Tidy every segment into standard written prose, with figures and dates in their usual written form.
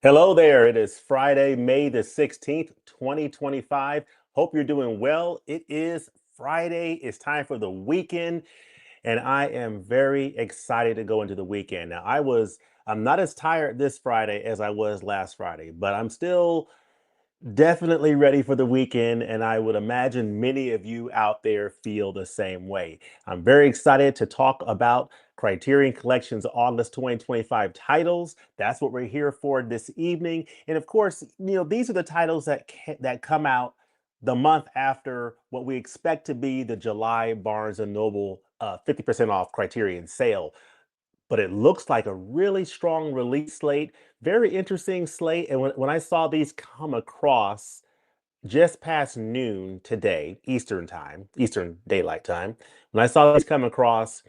Hello there. It is Friday, May the 16th, 2025. Hope you're doing well. It is Friday. It's time for the weekend, and I am very excited to go into the weekend. I'm not as tired this Friday as I was last Friday, but I'm still definitely ready for the weekend, and I would imagine many of you out there feel the same way. I'm very excited to talk about Criterion Collection's August 2025 titles. That's what we're here for this evening. And of course, these are the titles that come out the month after what we expect to be the July Barnes& and Noble 50% off Criterion sale, but it looks like a really strong release slate, very interesting slate. And when I saw these come across just past noon today, Eastern time, Eastern Daylight Time, when I saw these come across,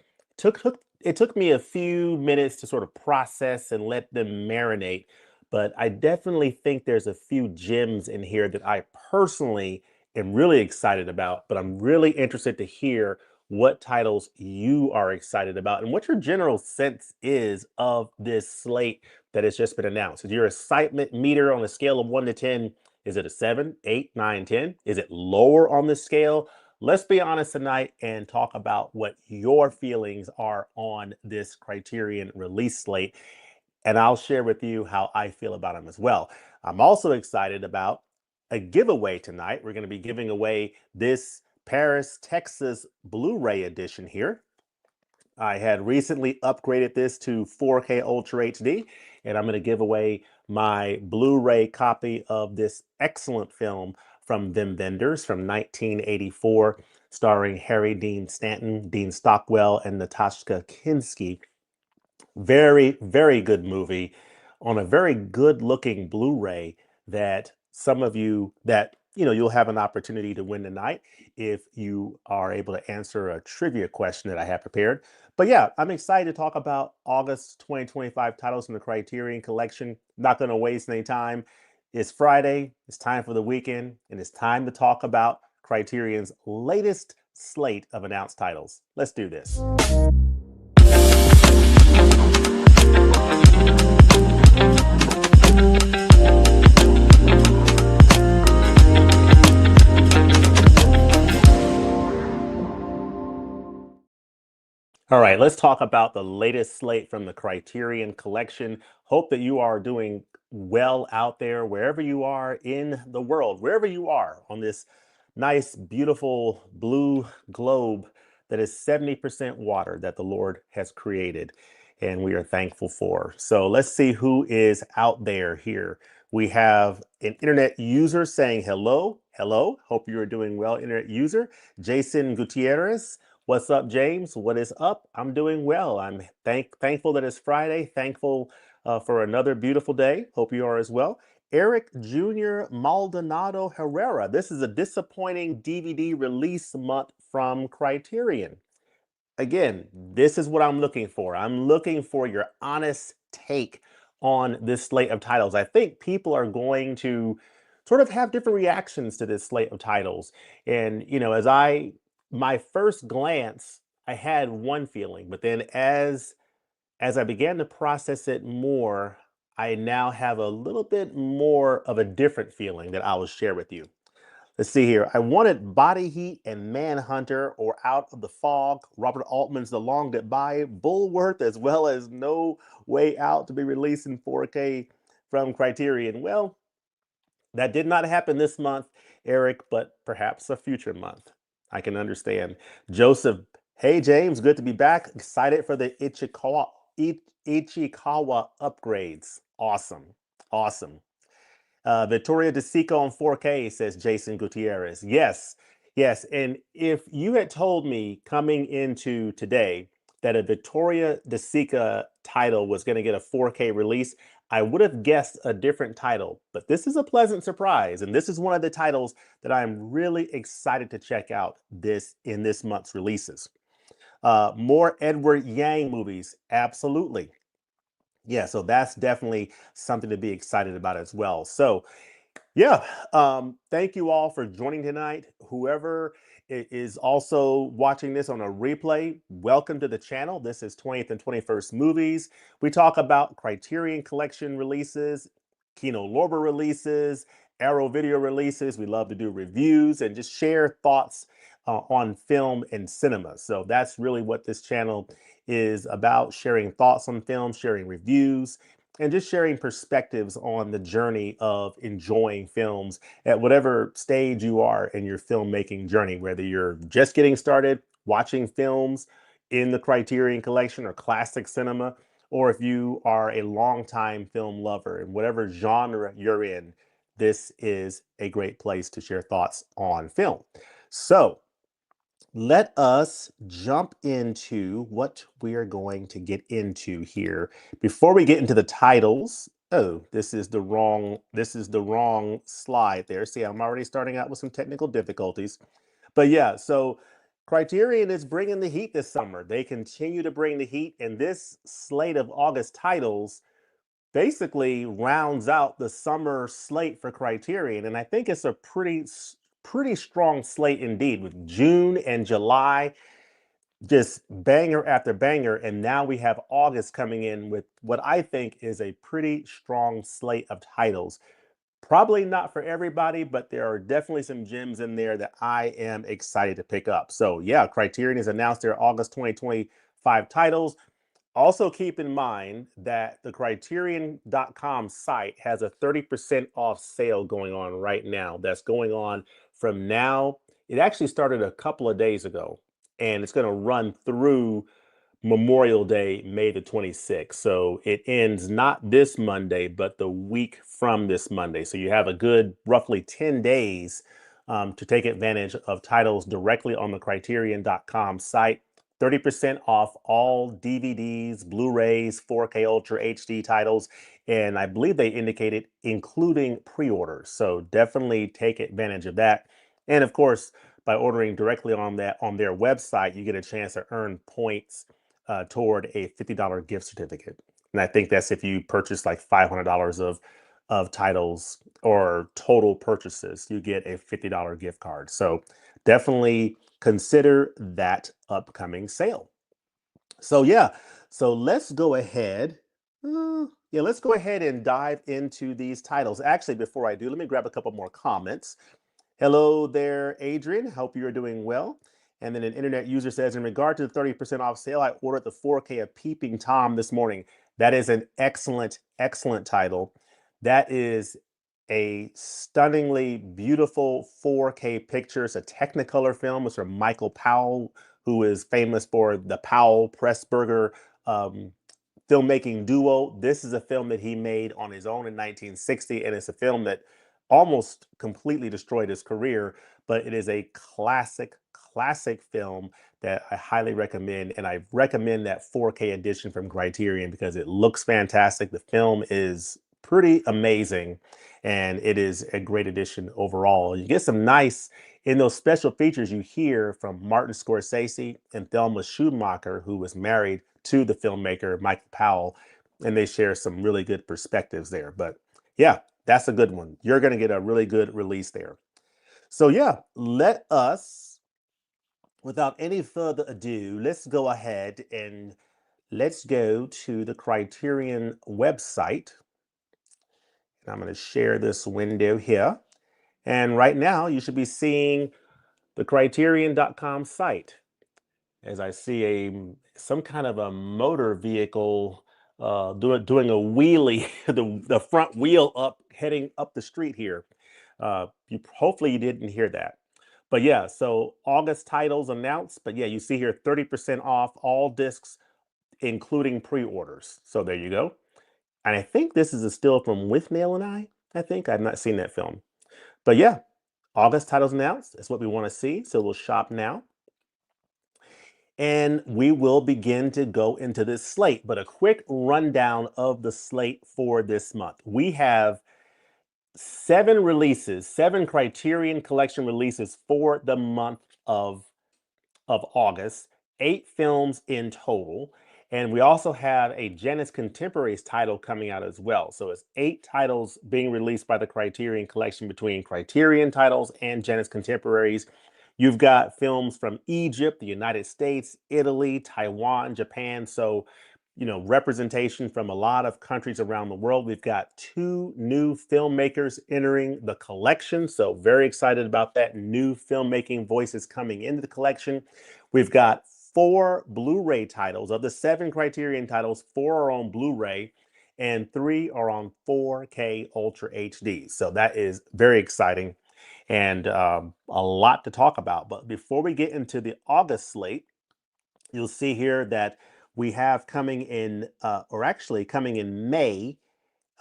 it took me a few minutes to sort of process and let them marinate. But I definitely think there's a few gems in here that I personally am really excited about. But I'm really interested to hear what titles you are excited about and what your general sense is of this slate that has just been announced. Is your excitement meter on a scale of 1 to 10? Is it a 7, 8, 9, 10? Is it lower on the scale? Let's be honest tonight and talk about what your feelings are on this Criterion release slate. And I'll share with you how I feel about them as well. I'm also excited about a giveaway tonight. We're going to be giving away this Paris, Texas Blu-ray edition here. I had recently upgraded this to 4K Ultra HD, and I'm going to give away my Blu-ray copy of this excellent film from them vendors from 1984, starring Harry Dean Stanton, Dean Stockwell, and Natasha Kinski. Very, very good movie on a very good looking Blu-ray that some of you that you'll have an opportunity to win tonight if you are able to answer a trivia question that I have prepared. But yeah, I'm excited to talk about August 2025 titles from the Criterion Collection. Not going to waste any time. It's Friday, it's time for the weekend, and it's time to talk about Criterion's latest slate of announced titles. Let's do this. All right, let's talk about the latest slate from the Criterion Collection. Hope that you are doing well out there, wherever you are in the world, wherever you are on this nice, beautiful blue globe that is 70% water that the Lord has created, and we are thankful for. So let's see who is out there here. We have an internet user saying hello. Hello. Hope you are doing well, internet user. Jason Gutierrez. What's up, James? What is up? I'm doing well. I'm thankful that it's Friday. Thankful for another beautiful day. Hope you are as well. Eric Jr. Maldonado Herrera. This is a disappointing DVD release month from Criterion. Again, this is what I'm looking for. I'm looking for your honest take on this slate of titles. I think people are going to sort of have different reactions to this slate of titles. And, my first glance, I had one feeling, but then as I began to process it more, I now have a little bit more of a different feeling that I will share with you. Let's see here. I wanted Body Heat and Manhunter or Out of the Fog, Robert Altman's The Long Goodbye, Bulworth, as well as No Way Out to be released in 4K from Criterion. Well, that did not happen this month, Eric, but perhaps a future month. I can understand. Joseph, hey James, good to be back. Excited for the Ichikawa upgrades. Awesome. Awesome. Victoria DeSico on 4K, says Jason Gutierrez. Yes, yes. And if you had told me coming into today that a Victoria DeSica title was going to get a 4K release, I would have guessed a different title. But this is a pleasant surprise, and this is one of the titles that I'm really excited to check out in this month's releases. More Edward Yang movies, absolutely. Yeah, so that's definitely something to be excited about as well. So yeah, thank you all for joining tonight. Whoever is also watching this on a replay, welcome to the channel. This is 20th and 21st Movies. We talk about Criterion Collection releases Kino Lorber releases, Arrow Video releases. We love to do reviews and just share thoughts on film and cinema. So that's really what this channel is about, sharing thoughts on film, sharing reviews, and just sharing perspectives on the journey of enjoying films at whatever stage you are in your filmmaking journey, whether you're just getting started watching films in the Criterion Collection or classic cinema, or if you are a longtime film lover in whatever genre you're in, this is a great place to share thoughts on film. So let us jump into what we are going to get into here. Before we get into the titles, oh, this is the wrong slide there. See, I'm already starting out with some technical difficulties. But yeah, so Criterion is bringing the heat this summer. They continue to bring the heat, and this slate of August titles basically rounds out the summer slate for Criterion. And I think it's a pretty strong slate indeed, with June and July just banger after banger. And now we have August coming in with what I think is a pretty strong slate of titles. Probably not for everybody, but there are definitely some gems in there that I am excited to pick up. So yeah, Criterion has announced their August 2025 titles. Also keep in mind that the criterion.com site has a 30% off sale going on right now. That's going on from now. It actually started a couple of days ago, and it's going to run through Memorial Day, May the 26th. So it ends not this Monday, but the week from this Monday. So you have a good roughly 10 days to take advantage of titles directly on the criterion.com site. 30% off all DVDs, Blu-rays, 4K Ultra HD titles, and I believe they indicated including pre-orders. So definitely take advantage of that. And of course, by ordering directly on their website, you get a chance to earn points toward a $50 gift certificate. And I think that's if you purchase like $500 of titles or total purchases, you get a $50 gift card. So definitely consider that upcoming sale. So yeah, so let's go ahead. Let's go ahead and dive into these titles. Actually, before I do, let me grab a couple more comments. Hello there, Adrian. Hope you are doing well. And then an internet user says, in regard to the 30% off sale, I ordered the 4K of Peeping Tom this morning. That is an excellent, excellent title. That is a stunningly beautiful 4K picture. It's a Technicolor film. It's from Michael Powell, who is famous for the Powell Pressburger um, filmmaking duo. This is a film that he made on his own in 1960, and it's a film that almost completely destroyed his career, but it is a classic, classic film that I highly recommend. And I recommend that 4K edition from Criterion because it looks fantastic. The film is pretty amazing, and it is a great edition overall. You get some nice, in those special features, you hear from Martin Scorsese and Thelma Schumacher, who was married to the filmmaker Michael Powell, and they share some really good perspectives there. But yeah, that's a good one. You're going to get a really good release there. So yeah, let us, without any further ado, let's go ahead and let's go to the Criterion website. And I'm going to share this window here. And right now, you should be seeing the criterion.com site. As I see some kind of a motor vehicle doing a wheelie, the front wheel up, heading up the street here. Hopefully you didn't hear that. But yeah, so August titles announced. But yeah, you see here 30% off all discs, including pre-orders. So there you go. And I think this is a still from With Nail and I think I've not seen that film. But yeah, August titles announced. That's what we want to see. So we'll shop now. And we will begin to go into this slate. But a quick rundown of the slate for this month. We have 7 releases, 7 Criterion Collection releases for the month of August, 8 films in total. And we also have a Janus Contemporaries title coming out as well. So it's 8 titles being released by the Criterion Collection between Criterion titles and Janus Contemporaries. You've got films from Egypt, the United States, Italy, Taiwan, Japan. So representation from a lot of countries around the world. We've got two new filmmakers entering the collection, so very excited about that. New filmmaking voices coming into the collection. We've got four Blu-ray titles. Of the seven Criterion titles, four are on Blu-ray and three are on 4K Ultra HD. So that is very exciting and a lot to talk about. But before we get into the August slate, you'll see here that we have coming in, or actually coming in May,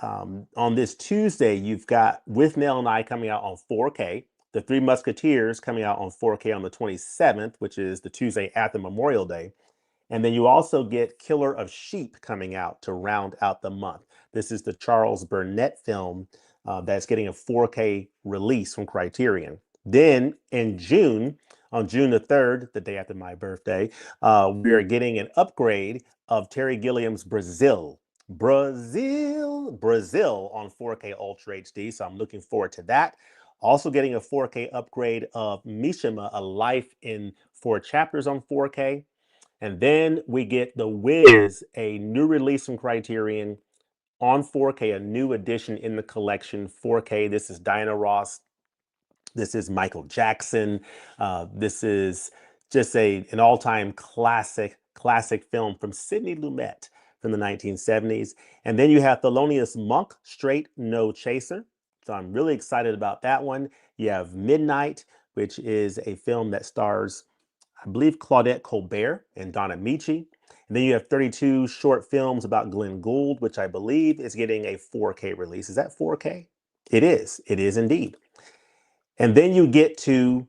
on this Tuesday, you've got With Nell and I coming out on 4K, The Three Musketeers coming out on 4K on the 27th, which is the Tuesday after Memorial Day. And then you also get Killer of Sheep coming out to round out the month. This is the Charles Burnett film that's getting a 4K release from Criterion. Then in June, on June the 3rd, the day after my birthday, we are getting an upgrade of Terry Gilliam's Brazil. Brazil on 4K Ultra HD. So I'm looking forward to that. Also getting a 4K upgrade of Mishima, A Life in Four Chapters on 4K. And then we get The Wiz, a new release from Criterion on 4K, a new edition in the collection, 4K. This is Diana Ross. This is Michael Jackson. This is just an all-time classic film from Sidney Lumet from the 1970s. And then you have Thelonious Monk, Straight No Chaser. So I'm really excited about that one. You have Midnight, which is a film that stars, I believe, Claudette Colbert and Donna Michi. And then you have 32 short films about Glenn Gould, which I believe is getting a 4K release. Is that 4K? It is. It is indeed. And then you get to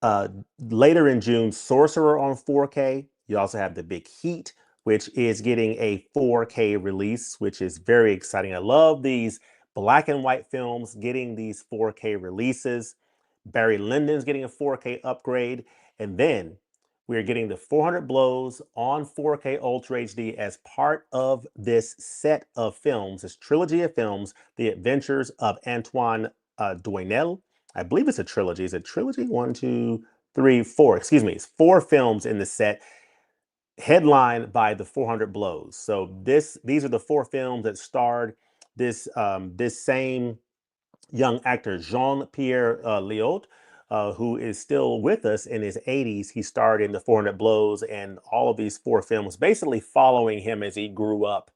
uh, later in June, Sorcerer on 4K. You also have The Big Heat, which is getting a 4K release, which is very exciting. I love these black and white films getting these 4K releases. Barry Lyndon's getting a 4K upgrade. And then we're getting the 400 Blows on 4K Ultra HD as part of this set of films, this trilogy of films, The Adventures of Antoine Doinel. I believe it's a trilogy. Is it trilogy? One, two, three, four. Excuse me. It's four films in the set, headlined by the 400 Blows. So these are the four films that starred this same young actor, Jean-Pierre Léaud, who is still with us in his 80s. He starred in the 400 Blows and all of these four films, basically following him as he grew up.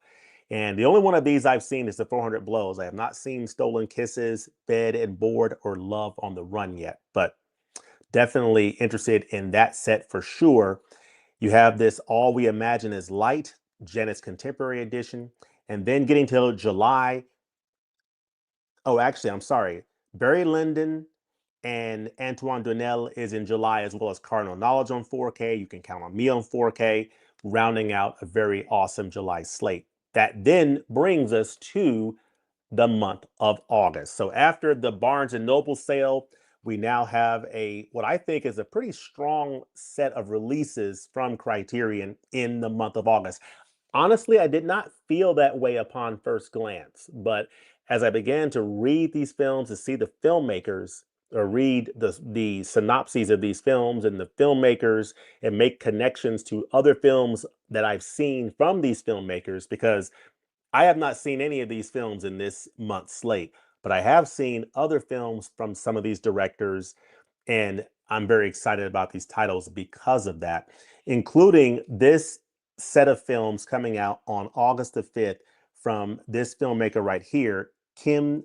And the only one of these I've seen is the 400 Blows. I have not seen Stolen Kisses, Bed and Board, or Love on the Run yet, but definitely interested in that set for sure. You have this All We Imagine Is Light, Janet's Contemporary Edition, and then getting to July. Oh, actually, I'm sorry. Barry Lyndon and Antoine Doinel is in July, as well as Cardinal Knowledge on 4K. You Can Count on Me on 4K, rounding out a very awesome July slate. That then brings us to the month of August. So after the Barnes and Noble sale, we now have what I think is a pretty strong set of releases from Criterion in the month of August. Honestly, I did not feel that way upon first glance, but as I began to read these films, to see the filmmakers, or read the synopses of these films and the filmmakers, and make connections to other films that I've seen from these filmmakers, because I have not seen any of these films in this month's slate, but I have seen other films from some of these directors, and I'm very excited about these titles because of that, including this set of films coming out on August the 5th from this filmmaker right here, Kon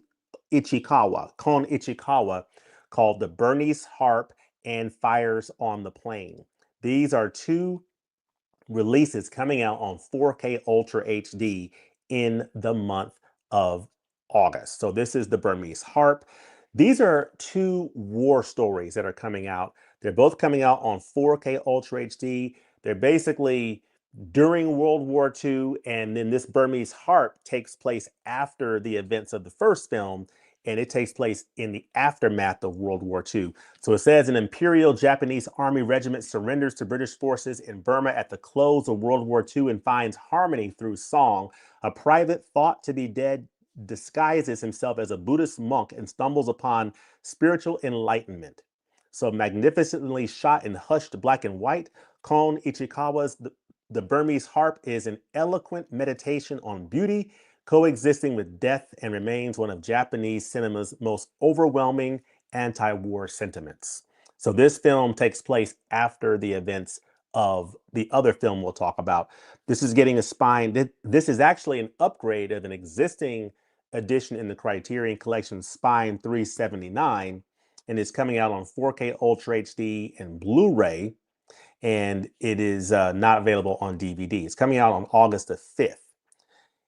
Ichikawa, called The Burmese Harp and Fires on the Plain. These are two releases coming out on 4K Ultra HD in the month of August. So this is The Burmese Harp. These are two war stories that are coming out. They're both coming out on 4K Ultra HD. They're basically during World War II, and then this Burmese Harp takes place after the events of the first film, and it takes place in the aftermath of World War II. So it says an Imperial Japanese Army regiment surrenders to British forces in Burma at the close of World War II and finds harmony through song. A private thought to be dead disguises himself as a Buddhist monk and stumbles upon spiritual enlightenment. So magnificently shot in hushed black and white, Kon Ichikawa's The Burmese harp is an eloquent meditation on beauty, coexisting with death, and remains one of Japanese cinema's most overwhelming anti-war sentiments. So this film takes place after the events of the other film we'll talk about. This is getting a spine. This is actually an upgrade of an existing edition in the Criterion Collection, Spine 379, and is coming out on 4K Ultra HD and Blu-ray, and it is not available on DVD. It's coming out on August the 5th.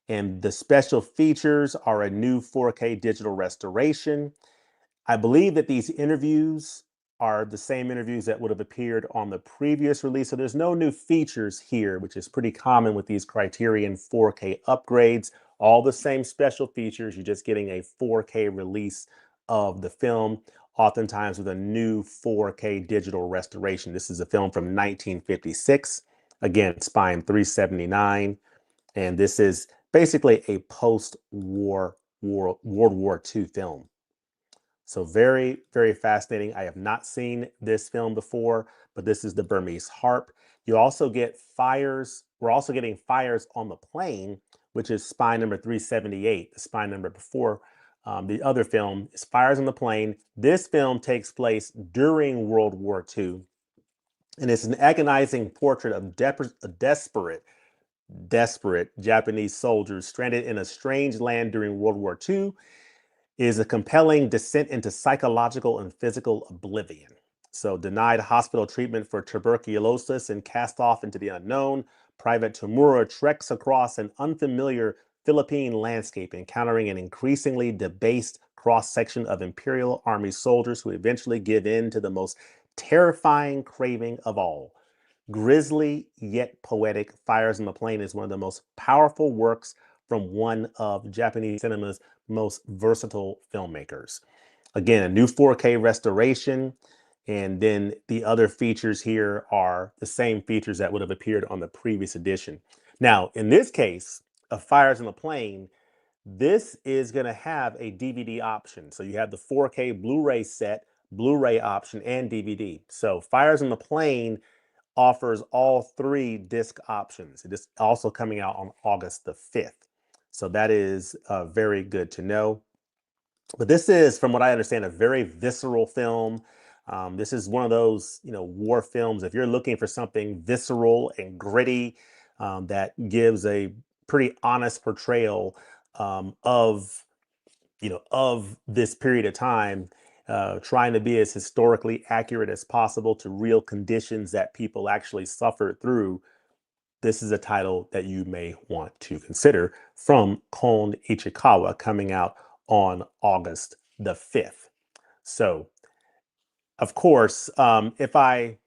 And the special features are a new 4K digital restoration. I believe that these interviews are the same interviews that would have appeared on the previous release. So there's no new features here, which is pretty common with these Criterion 4K upgrades. All the same special features, you're just getting a 4K release of the film, oftentimes with a new 4K digital restoration. This is a film from 1956. Again, Spine 379. And this is basically a post-war World War II film. So very, very fascinating. I have not seen this film before, but this is the Burmese harp. You also get fires. We're also getting Fires on the Plane, which is spine number 378, the spine number before the other film is Fires on the Plane. This film takes place during World War II, and it's an agonizing portrait of desperate Japanese soldiers stranded in a strange land during World War II. Is a compelling descent into psychological and physical oblivion. So, denied hospital treatment for tuberculosis and cast off into the unknown, Private Tamura treks across an unfamiliar Philippine landscape, encountering an increasingly debased cross-section of Imperial Army soldiers who eventually give in to the most terrifying craving of all. Grisly yet poetic, Fires on the Plane is one of the most powerful works from one of Japanese cinema's most versatile filmmakers. Again, a new 4K restoration, and then the other features here are the same features that would have appeared on the previous edition. Now, in this case of Fires on the Plane, this is going to have a DVD option. So you have the 4K Blu-ray set, Blu-ray option, and DVD. So Fires on the Plane offers all three disc options. It is also coming out on August the 5th. So that is very good to know. But this is, from what I understand, a very visceral film. This is one of those, war films. If you're looking for something visceral and gritty, that gives a pretty honest portrayal of this period of time, trying to be as historically accurate as possible to real conditions that people actually suffered through. This is a title that you may want to consider, from Kon Ichikawa, coming out on August the 5th. So, of course, if I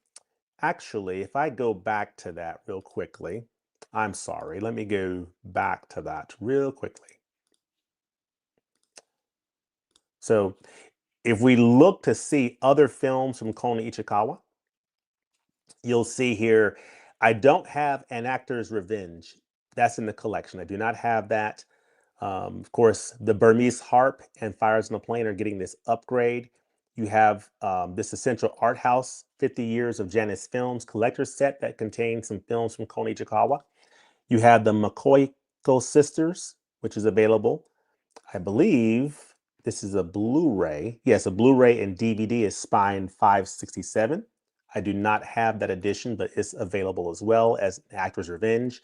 go back to that real quickly, I'm sorry, let me go back to that real quickly. So, if we look to see other films from Kon Ichikawa, you'll see here, I don't have An Actor's Revenge. That's in the collection. I do not have that. Of course, the Burmese harp and Fires on the Plane are getting this upgrade. You have this Essential Art House 50 Years of Janus Films collector's set that contains some films from Kon Ichikawa. You have the Makoiko Sisters, which is available. I believe this is a Blu-ray. Yes, a Blu-ray and DVD is Spine 567. I do not have that edition, but it's available as well as Actor's Revenge.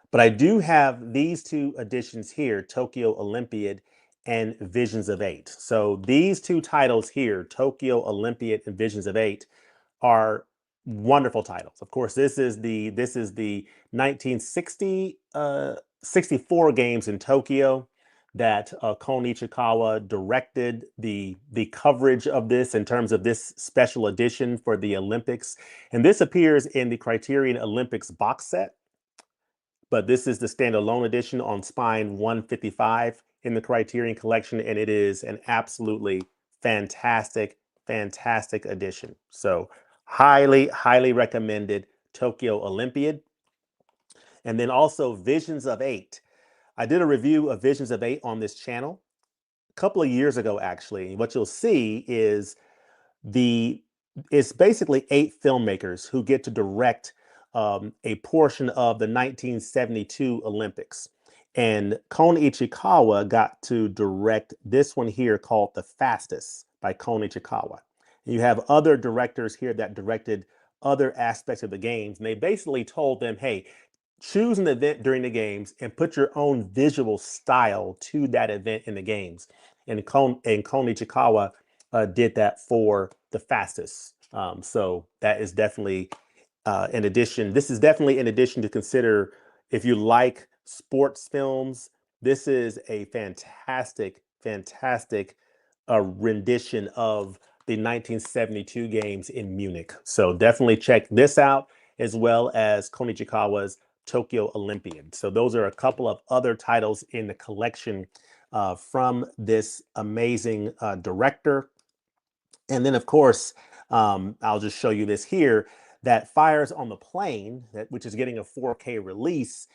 But I do have these two editions here, Tokyo Olympiad and Visions of Eight. So these two titles here, Tokyo Olympiad and Visions of Eight, are wonderful titles. Of course, this is the 1960 64 games in Tokyo that Kon Ichikawa directed the coverage of this in terms of this special edition for the Olympics. And this appears in the Criterion Olympics box set, but this is the standalone edition on Spine 155 in the Criterion Collection, and it is an absolutely fantastic, fantastic edition. So highly, highly recommended Tokyo Olympiad. And then also Visions of Eight. I did a review of Visions of Eight on this channel a couple of years ago, actually. What you'll see is it's basically eight filmmakers who get to direct a portion of the 1972 Olympics. And Kon Ichikawa got to direct this one here called The Fastest by Kon Ichikawa. And you have other directors here that directed other aspects of the games. And they basically told them, hey, choose an event during the games and put your own visual style to that event in the games. And Kon Ichikawa did that for The Fastest. So that is definitely in addition, this is definitely in addition to consider if you like sports films, this is a fantastic rendition of the 1972 games in Munich. So definitely check this out as well as Konichikawa's Tokyo Olympian. So those are a couple of other titles in the collection from this amazing director. And then, of course, I'll just show you this here, that Fires on the Plain, which is getting a 4K release.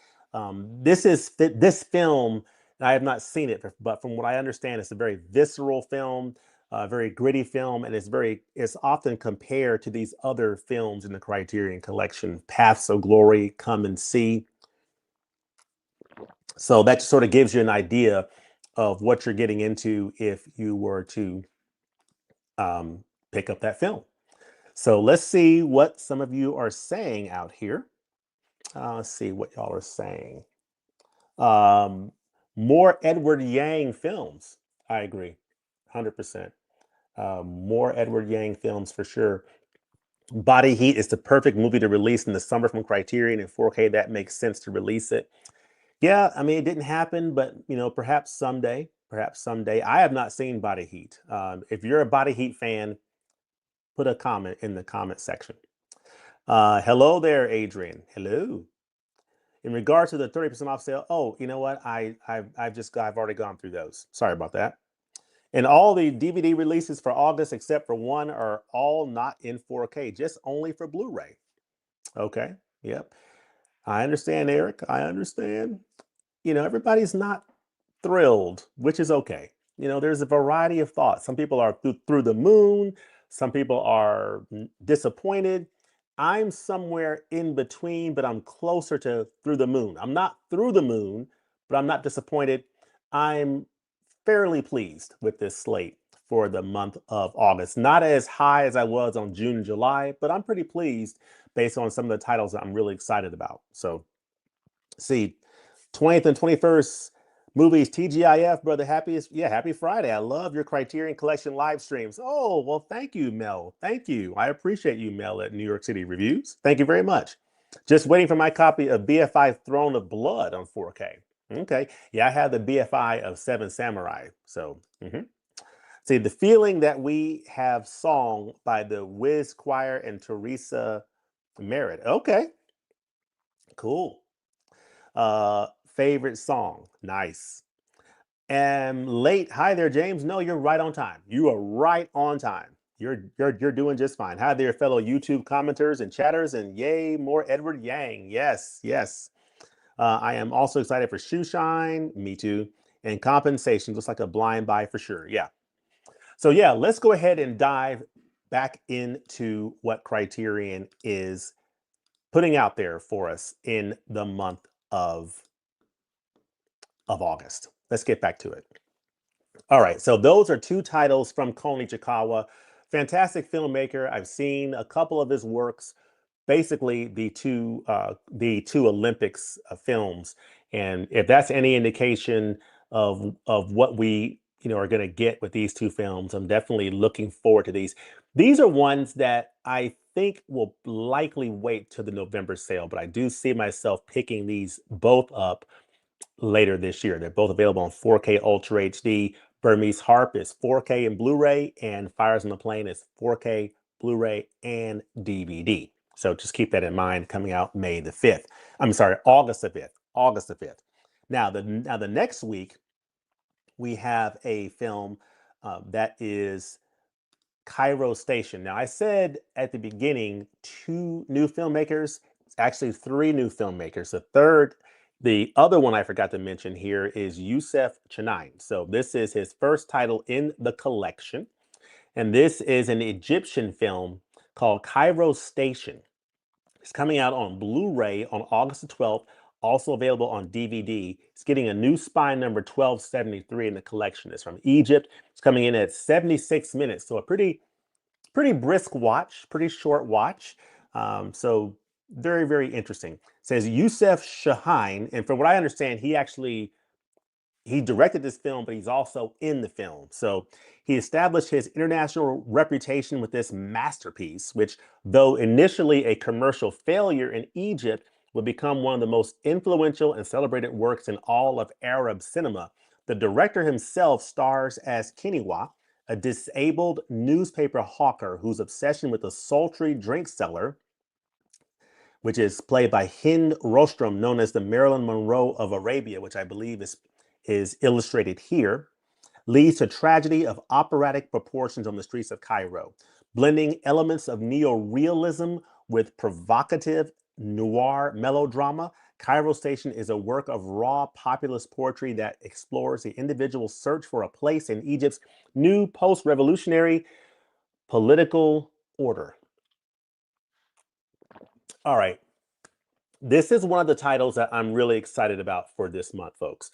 This film, I have not seen it, but from what I understand, it's a very visceral film, very gritty film, and it's often compared to these other films in the Criterion Collection, Paths of Glory, Come and See. So that sort of gives you an idea of what you're getting into if you were to pick up that film. So let's see what some of you are saying out here. Let's see what y'all are saying. More Edward Yang films. I agree, 100%. More Edward Yang films for sure. Body Heat is the perfect movie to release in the summer from Criterion in 4K. That makes sense to release it. Yeah, I mean, it didn't happen, but perhaps someday. Perhaps someday. I have not seen Body Heat. If you're a Body Heat fan, put a comment in the comment section. Hello there, Adrian. Hello. In regard to the 30% off sale, oh, you know what? I've already gone through those. Sorry about that. And all the DVD releases for August, except for one, are all not in 4K, just only for Blu-ray. Okay. Yep. I understand, Eric. I understand. Everybody's not thrilled, which is okay. There's a variety of thoughts. Some people are through the moon. Some people are disappointed. I'm somewhere in between, but I'm closer to through the moon. I'm not through the moon, but I'm not disappointed. I'm fairly pleased with this slate for the month of August. Not as high as I was on June and July, but I'm pretty pleased based on some of the titles that I'm really excited about. So, see, 20th and 21st movies, TGIF, brother. Happy Friday. I love your Criterion Collection live streams. Oh, well, thank you, Mel. Thank you. I appreciate you, Mel, at New York City Reviews. Thank you very much. Just waiting for my copy of BFI Throne of Blood on 4K. Okay. Yeah, I have the BFI of Seven Samurai. So, see, the feeling that we have song by the Wiz Choir and Teresa Merritt. Okay. Cool. Favorite song. Nice. And late. Hi there, James. No, you're right on time. You are right on time. You're doing just fine. Hi there, fellow YouTube commenters and chatters, and yay, more Edward Yang. Yes, yes. I am also excited for Shoe Shine. Me too. And Compensation looks like a blind buy for sure. Yeah. So yeah, let's go ahead and dive back into what Criterion is putting out there for us in the month of August. Let's get back to it. All right, so those are two titles from Kon Ichikawa. Fantastic filmmaker. I've seen a couple of his works, basically the two Olympics films. And if that's any indication of what we are going to get with these two films, I'm definitely looking forward to these. These are ones that I think will likely wait to the November sale, but I do see myself picking these both up later this year. They're both available on 4K Ultra HD. Burmese Harp is 4K and Blu-ray, and Fires on the Plain is 4K, Blu-ray, and DVD. So just keep that in mind, coming out May the 5th. I'm sorry, August the 5th. August the 5th. Now the next week, we have a film that is Cairo Station. Now, I said at the beginning, two new filmmakers. It's actually three new filmmakers. The other one I forgot to mention here is Youssef Chanain. So this is his first title in the collection. And this is an Egyptian film called Cairo Station. It's coming out on Blu-ray on August the 12th, also available on DVD. It's getting a new spine number 1273 in the collection. It's from Egypt. It's coming in at 76 minutes, so a pretty brisk watch, pretty short watch. So very, very interesting. It says Youssef Chahine, and from what I understand, he directed this film, but he's also in the film. So he established his international reputation with this masterpiece, which, though initially a commercial failure in Egypt, would become one of the most influential and celebrated works in all of Arab cinema. The director himself stars as Kiniwa, a disabled newspaper hawker whose obsession with a sultry drink seller, which is played by Hind Rostrum, known as the Marilyn Monroe of Arabia, which I believe is illustrated here, leads to tragedy of operatic proportions on the streets of Cairo, blending elements of neo-realism with provocative noir melodrama. Cairo Station is a work of raw populist poetry that explores the individual search for a place in Egypt's new post-revolutionary political order. All right, this is one of the titles that I'm really excited about for this month, folks.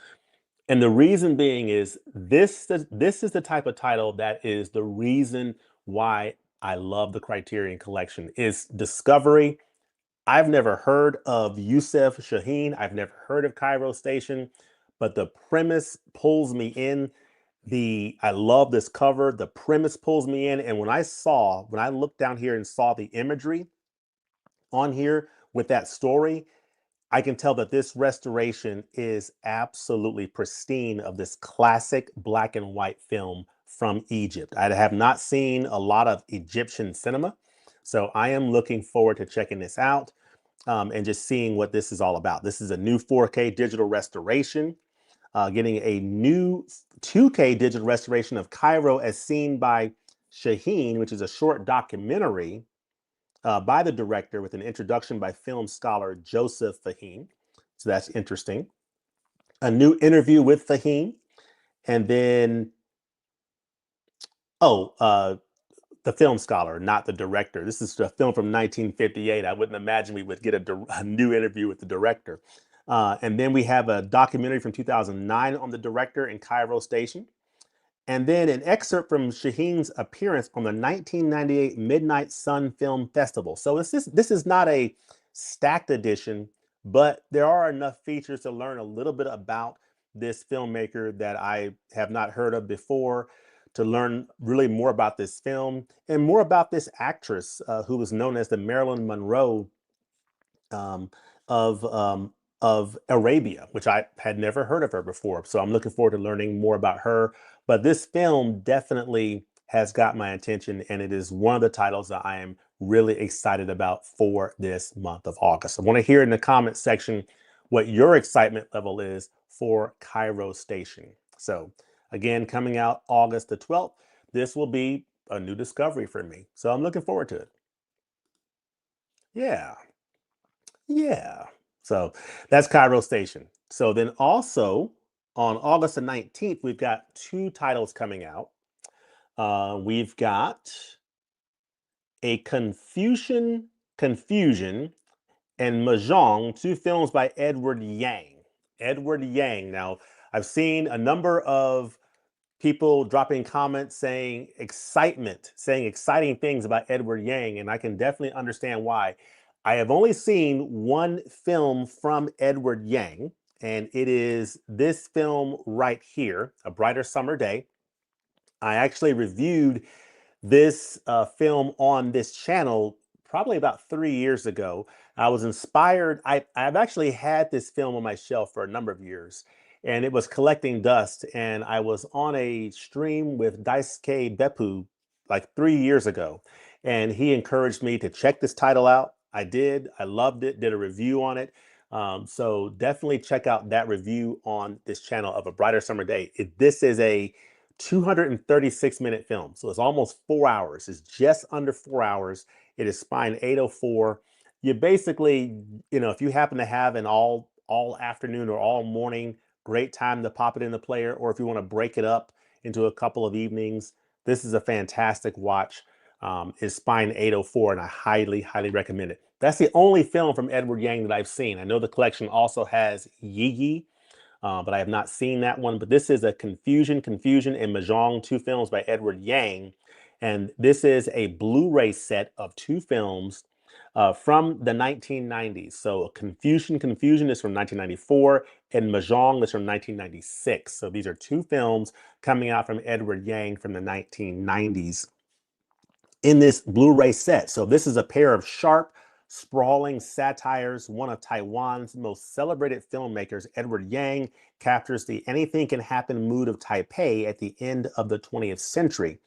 And the reason being is this is the type of title that is the reason why I love the Criterion Collection is discovery. I've never heard of Youssef Chahine. I've never heard of Cairo Station, but the premise pulls me in. I love this cover. The premise pulls me in. And when I looked down here and saw the imagery on here with that story, I can tell that this restoration is absolutely pristine of this classic black and white film from Egypt. I have not seen a lot of Egyptian cinema, so I am looking forward to checking this out and just seeing what this is all about. This is a new 4K digital restoration, getting a new 2K digital restoration of Cairo as seen by Shaheen, which is a short documentary by the director with an introduction by film scholar Joseph Fahim. So that's interesting. A new interview with Fahim. And then, oh, the film scholar, not the director. This is a film from 1958. I wouldn't imagine we would get a new interview with the director. And then we have a documentary from 2009 on the director in Cairo Station. And then an excerpt from Shaheen's appearance on the 1998 Midnight Sun Film Festival. So this is not a stacked edition, but there are enough features to learn a little bit about this filmmaker that I have not heard of before, to learn really more about this film and more about this actress who was known as the Marilyn Monroe um, of of Arabia, which I had never heard of her before. So I'm looking forward to learning more about her. But this film definitely has got my attention, and it is one of the titles that I am really excited about for this month of August. I want to hear in the comments section what your excitement level is for Cairo Station. So again, coming out August the 12th, this will be a new discovery for me. So I'm looking forward to it. Yeah. Yeah. So that's Cairo Station. So then also on August the 19th, we've got two titles coming out. We've got a Confusion and Mahjong, two films by Edward Yang. Edward Yang. Now, I've seen a number of people dropping comments saying exciting things about Edward Yang, and I can definitely understand why. I have only seen one film from Edward Yang, and it is this film right here, A Brighter Summer Day. I actually reviewed this film on this channel probably about 3 years ago. I was inspired. I've actually had this film on my shelf for a number of years, and it was collecting dust. And I was on a stream with Daisuke Beppu like 3 years ago, and he encouraged me to check this title out. I did. I loved it. Did a review on it. So definitely check out that review on this channel of A Brighter Summer Day. This is a 236-minute film. So it's almost 4 hours. It's just under 4 hours. It is spine 804. You basically, if you happen to have an all afternoon or all morning, great time to pop it in the player, or if you want to break it up into a couple of evenings, this is a fantastic watch. is Spine 804, and I highly, highly recommend it. That's the only film from Edward Yang that I've seen. I know the collection also has Yi Yi, but I have not seen that one. But this is a Confusion, and Mahjong, two films by Edward Yang. And this is a Blu-ray set of two films from the 1990s. So Confusion is from 1994, and Mahjong is from 1996. So these are two films coming out from Edward Yang from the 1990s in this Blu-ray set. So this is a pair of sharp, sprawling satires. One of Taiwan's most celebrated filmmakers, Edward Yang, captures the anything can happen mood of Taipei at the end of the 20th century.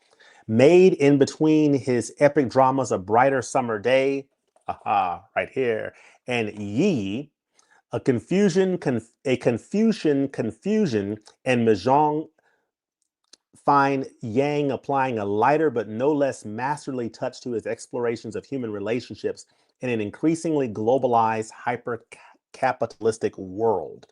Made in between his epic dramas A Brighter Summer Day, aha, right here, and Yi, a confusion, and Mahjong find Yang applying a lighter but no less masterly touch to his explorations of human relationships in an increasingly globalized, hyper-capitalistic world.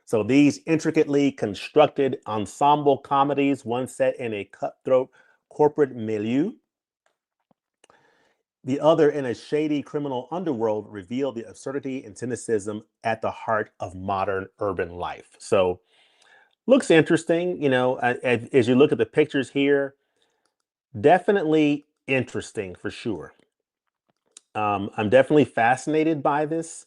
So these intricately constructed ensemble comedies, one set in a cutthroat corporate milieu, the other in a shady criminal underworld, reveal the absurdity and cynicism at the heart of modern urban life. So looks interesting, as you look at the pictures here, definitely interesting for sure. I'm definitely fascinated by this.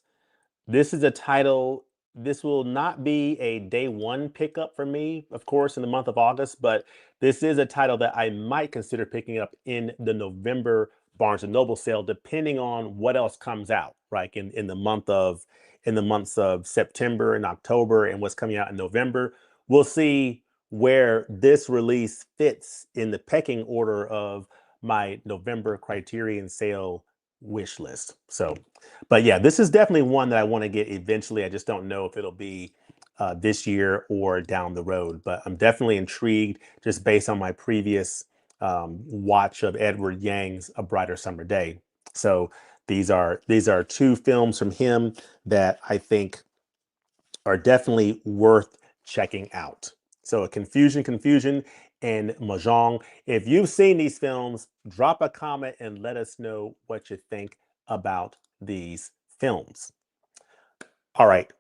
This is a title, this will not be a day one pickup for me, of course, in the month of August, but this is a title that I might consider picking up in the November Barnes and Noble sale, depending on what else comes out, right? In the months of September and October and what's coming out in November. We'll see where this release fits in the pecking order of my November Criterion sale wish list. So, but yeah, this is definitely one that I want to get eventually. I just don't know if it'll be this year or down the road, but I'm definitely intrigued just based on my previous watch of Edward Yang's A Brighter Summer Day. So these are two films from him that I think are definitely worth checking out. So a Confusion, and Mahjong. If you've seen these films, drop a comment and let us know what you think about these films. All right,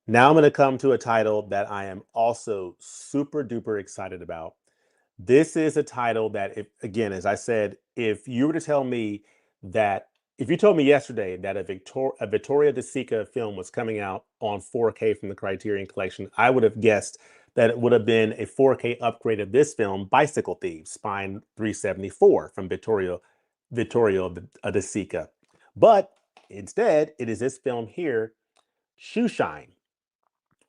now I'm going to come to a title that I am also super duper excited about. This is a title that, if, again, as I said, if you were to tell me that, if you told me yesterday that a Vittorio De Sica film was coming out on 4K from the Criterion Collection, I would have guessed that it would have been a 4K upgrade of this film, Bicycle Thieves, Spine 374 from Vittorio De Sica. But instead, it is this film here, Shoeshine,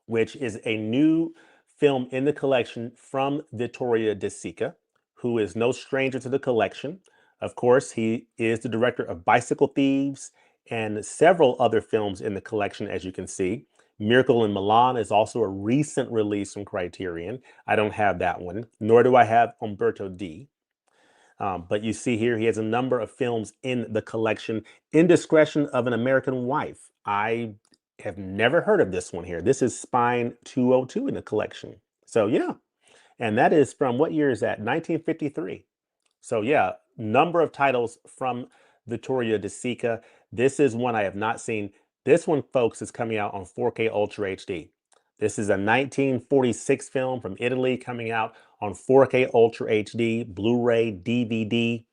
which is a new film in the collection from Vittorio De Sica, who is no stranger to the collection. Of course, he is the director of Bicycle Thieves and several other films in the collection, as you can see. Miracle in Milan is also a recent release from Criterion. I don't have that one, nor do I have Umberto D. But you see here, he has a number of films in the collection. Indiscretion of an American Wife. I have never heard of this one here. This is Spine 202 in the collection. So yeah, and that is from what year is that? 1953. So yeah, number of titles from Vittorio De Sica. This is one I have not seen. This one, folks, is coming out on 4K Ultra HD. This is a 1946 film from Italy coming out on 4K Ultra HD, Blu-ray, DVD.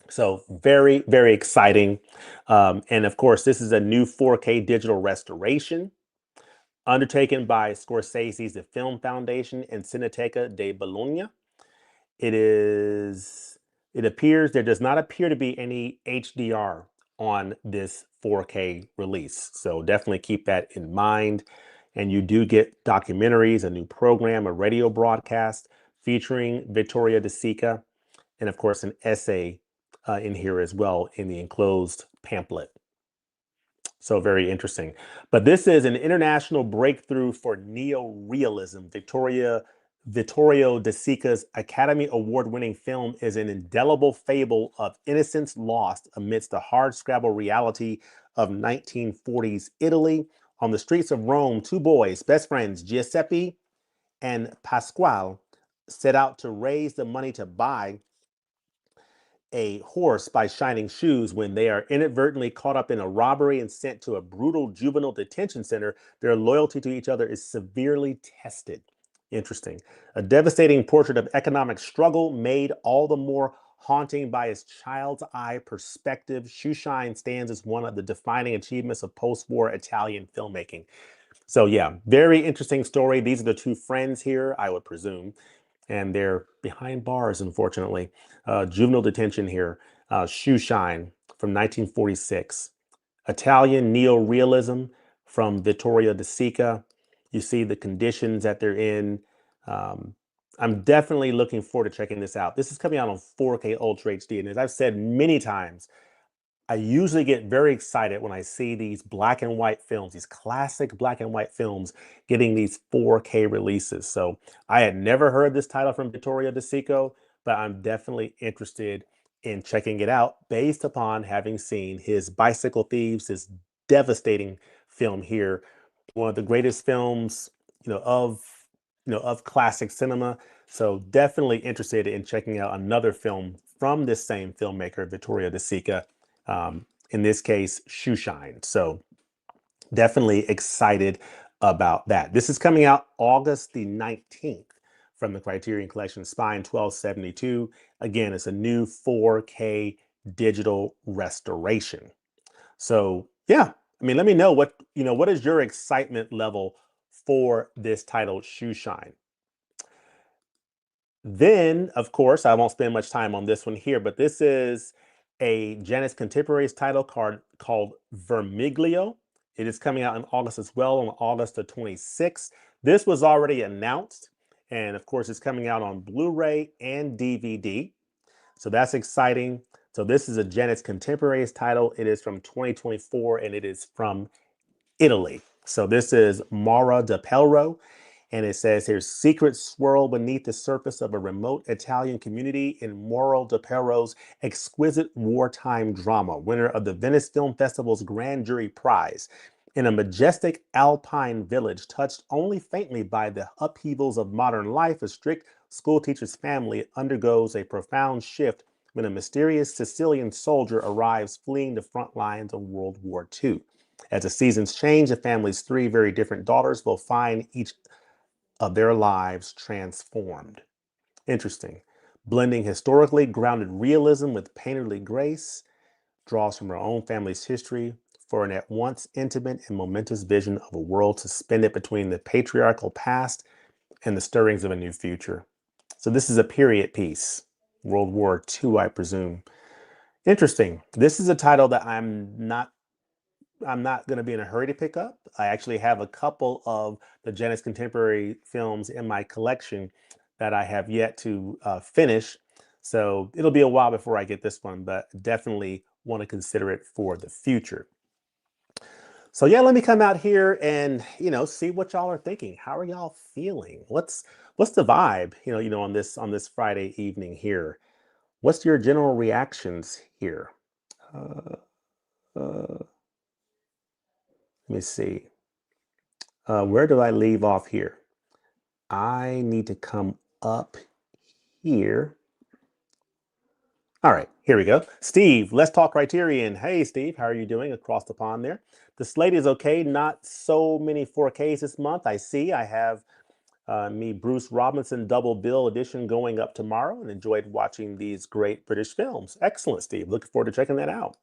So very, very exciting. And of course, this is a new 4K digital restoration undertaken by Scorsese's The Film Foundation and Cineteca di Bologna. There does not appear to be any HDR on this 4K release. So definitely keep that in mind. And you do get documentaries, a new program, a radio broadcast featuring Vittorio De Sica, and of course an essay in here as well in the enclosed pamphlet. So very interesting. But this is an international breakthrough for neo-realism. Vittorio De Sica's Academy Award-winning film is an indelible fable of innocence lost amidst the hardscrabble reality of 1940s Italy. On the streets of Rome, two boys, best friends Giuseppe and Pasquale, set out to raise the money to buy a horse by shining shoes. When they are inadvertently caught up in a robbery and sent to a brutal juvenile detention center, their loyalty to each other is severely tested. Interesting. A devastating portrait of economic struggle made all the more haunting by its child's eye perspective. Shoeshine stands as one of the defining achievements of post-war Italian filmmaking. So yeah, very interesting story. These are the two friends here, I would presume, and they're behind bars, unfortunately. Juvenile detention here. Shoeshine from 1946. Italian neo-realism from Vittorio De Sica. You see the conditions that they're in. Um, I'm definitely looking forward to checking this out. This is coming out on 4K Ultra HD, and as I've said many times, I usually get very excited when I see these black and white films, these classic black and white films getting these 4K releases. So I had never heard this title from Vittorio De Sica, but I'm definitely interested in checking it out based upon having seen his Bicycle Thieves, his devastating film here, one of the greatest films, of classic cinema. So definitely interested in checking out another film from this same filmmaker, Vittorio De Sica, in this case, Shoeshine. So definitely excited about that. This is coming out August the 19th from the Criterion Collection, Spine 1272. Again, it's a new 4K digital restoration. So yeah, I mean, let me know what is your excitement level for this title, Shoeshine. Then, of course, I won't spend much time on this one here, but this is a Janus Contemporaries title called Vermiglio. It is coming out in August as well, on August the 26th. This was already announced, and of course, it's coming out on Blu-ray and DVD. So that's exciting. So this is a Janus Contemporaries title. It is from 2024, and it is from Italy. So this is Mara de Pelro. And it says here, secrets swirl beneath the surface of a remote Italian community in Mauro de Pero's exquisite wartime drama, winner of the Venice Film Festival's Grand Jury Prize. In a majestic alpine village touched only faintly by the upheavals of modern life, a strict schoolteacher's family undergoes a profound shift when a mysterious Sicilian soldier arrives fleeing the front lines of World War II. As the seasons change, the family's three very different daughters will find each of their lives transformed. Interesting. Blending historically grounded realism with painterly grace, draws from her own family's history for an at once intimate and momentous vision of a world suspended between the patriarchal past and the stirrings of a new future. So this is a period piece, World War II, I presume. Interesting. This is a title that I'm not going to be in a hurry to pick up. I actually have a couple of the Janus Contemporary films in my collection that I have yet to finish. So it'll be a while before I get this one, but definitely want to consider it for the future. So yeah, let me come out here and see what y'all are thinking. How are y'all feeling? What's the vibe? On this Friday evening here. What's your general reactions here? Uh, uh, Let me see. Where do I leave off here? I need to come up here. All right, here we go. Steve, let's talk Criterion. Hey, Steve, how are you doing across the pond there? The slate is okay. Not so many 4Ks this month. I see. I have me Bruce Robinson double bill edition going up tomorrow, and enjoyed watching these great British films. Excellent, Steve. Looking forward to checking that out.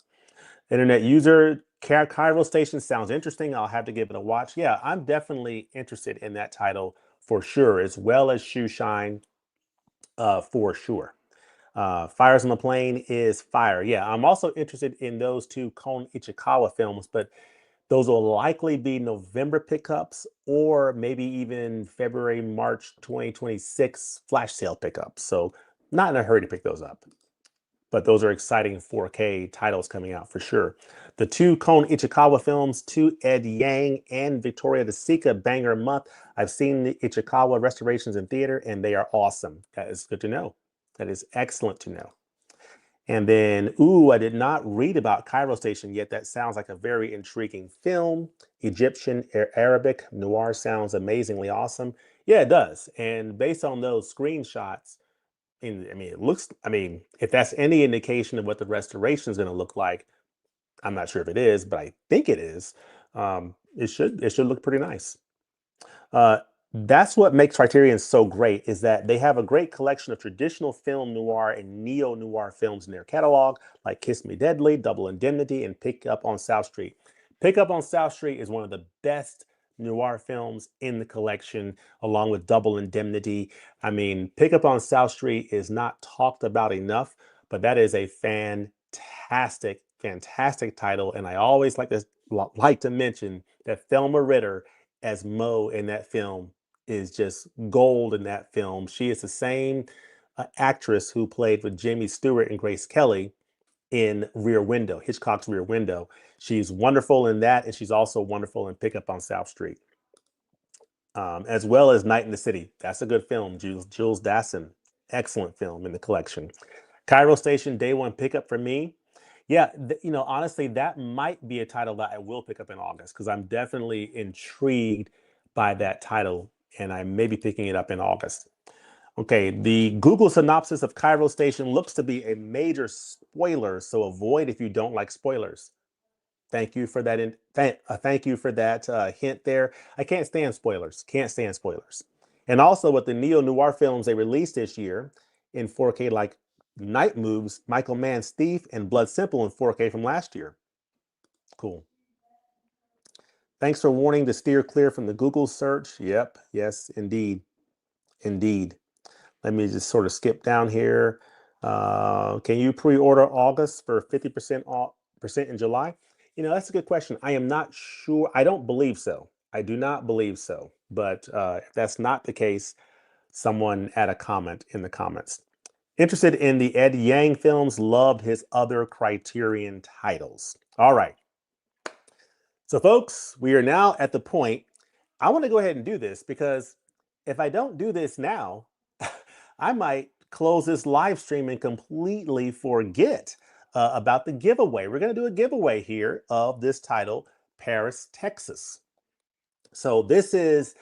Internet user Cairo Station sounds interesting. I'll have to give it a watch. Yeah, I'm definitely interested in that title for sure, as well as Shoeshine for sure. Fires on the Plain is fire. Yeah, I'm also interested in those two Kon Ichikawa films, but those will likely be November pickups or maybe even February, March 2026 flash sale pickups. So not in a hurry to pick those up. But those are exciting 4K titles coming out for sure. The two Kon Ichikawa films, two Ed Yang and Victoria De Sica banger month. I've seen the Ichikawa restorations in theater and they are awesome. That is good to know. That is excellent to know. And then, I did not read about Cairo Station yet. That sounds like a very intriguing film. Egyptian, Arabic, noir sounds amazingly awesome. Yeah, it does. And based on those screenshots, I mean, it looks, I mean, if that's any indication of what the restoration is going to look like, I'm not sure if it is, but I think it is. It should look pretty nice. Uh, that's what makes Criterion so great is that they have a great collection of traditional film noir and neo noir films in their catalog, like Kiss Me Deadly, Double Indemnity, and Pick Up on South Street. Pick Up on South Street is one of the best noir films in the collection, along with Double Indemnity. I mean, Pick Up on South Street is not talked about enough, but that is a fantastic, fantastic title. And I always like to mention that Thelma Ritter as Mo in that film is just gold in that film. She is the same actress who played with Jamie Stewart and Grace Kelly in Rear Window, Hitchcock's Rear Window. She's wonderful in that, and she's also wonderful in Pick Up on South Street, as well as Night in the City. That's a good film. Jules Dassin, excellent film in the collection. Cairo Station, Day One Pickup for me. Yeah, honestly, that might be a title that I will pick up in August because I'm definitely intrigued by that title, and I may be picking it up in August. Okay, the Google synopsis of Cairo Station looks to be a major spoiler, so avoid if you don't like spoilers. Thank you for that. Thank you for that hint there. I can't stand spoilers. Can't stand spoilers. And also with the neo noir films they released this year in 4K, like Night Moves, Michael Mann's Thief, and Blood Simple in 4K from last year. Cool. Thanks for warning to steer clear from the Google search. Yep. Yes, indeed. Indeed. Let me just sort of skip down here. Can you pre-order August for 50% off in July? That's a good question. I am not sure. I don't believe so. I do not believe so. But if that's not the case, someone add a comment in the comments. Interested in the Ed Yang films, loved his other Criterion titles. All right. So folks, we are now at the point. I want to go ahead and do this because if I don't do this now, I might close this live stream and completely forget about the giveaway. We're going to do a giveaway here of this title, Paris, Texas. So this is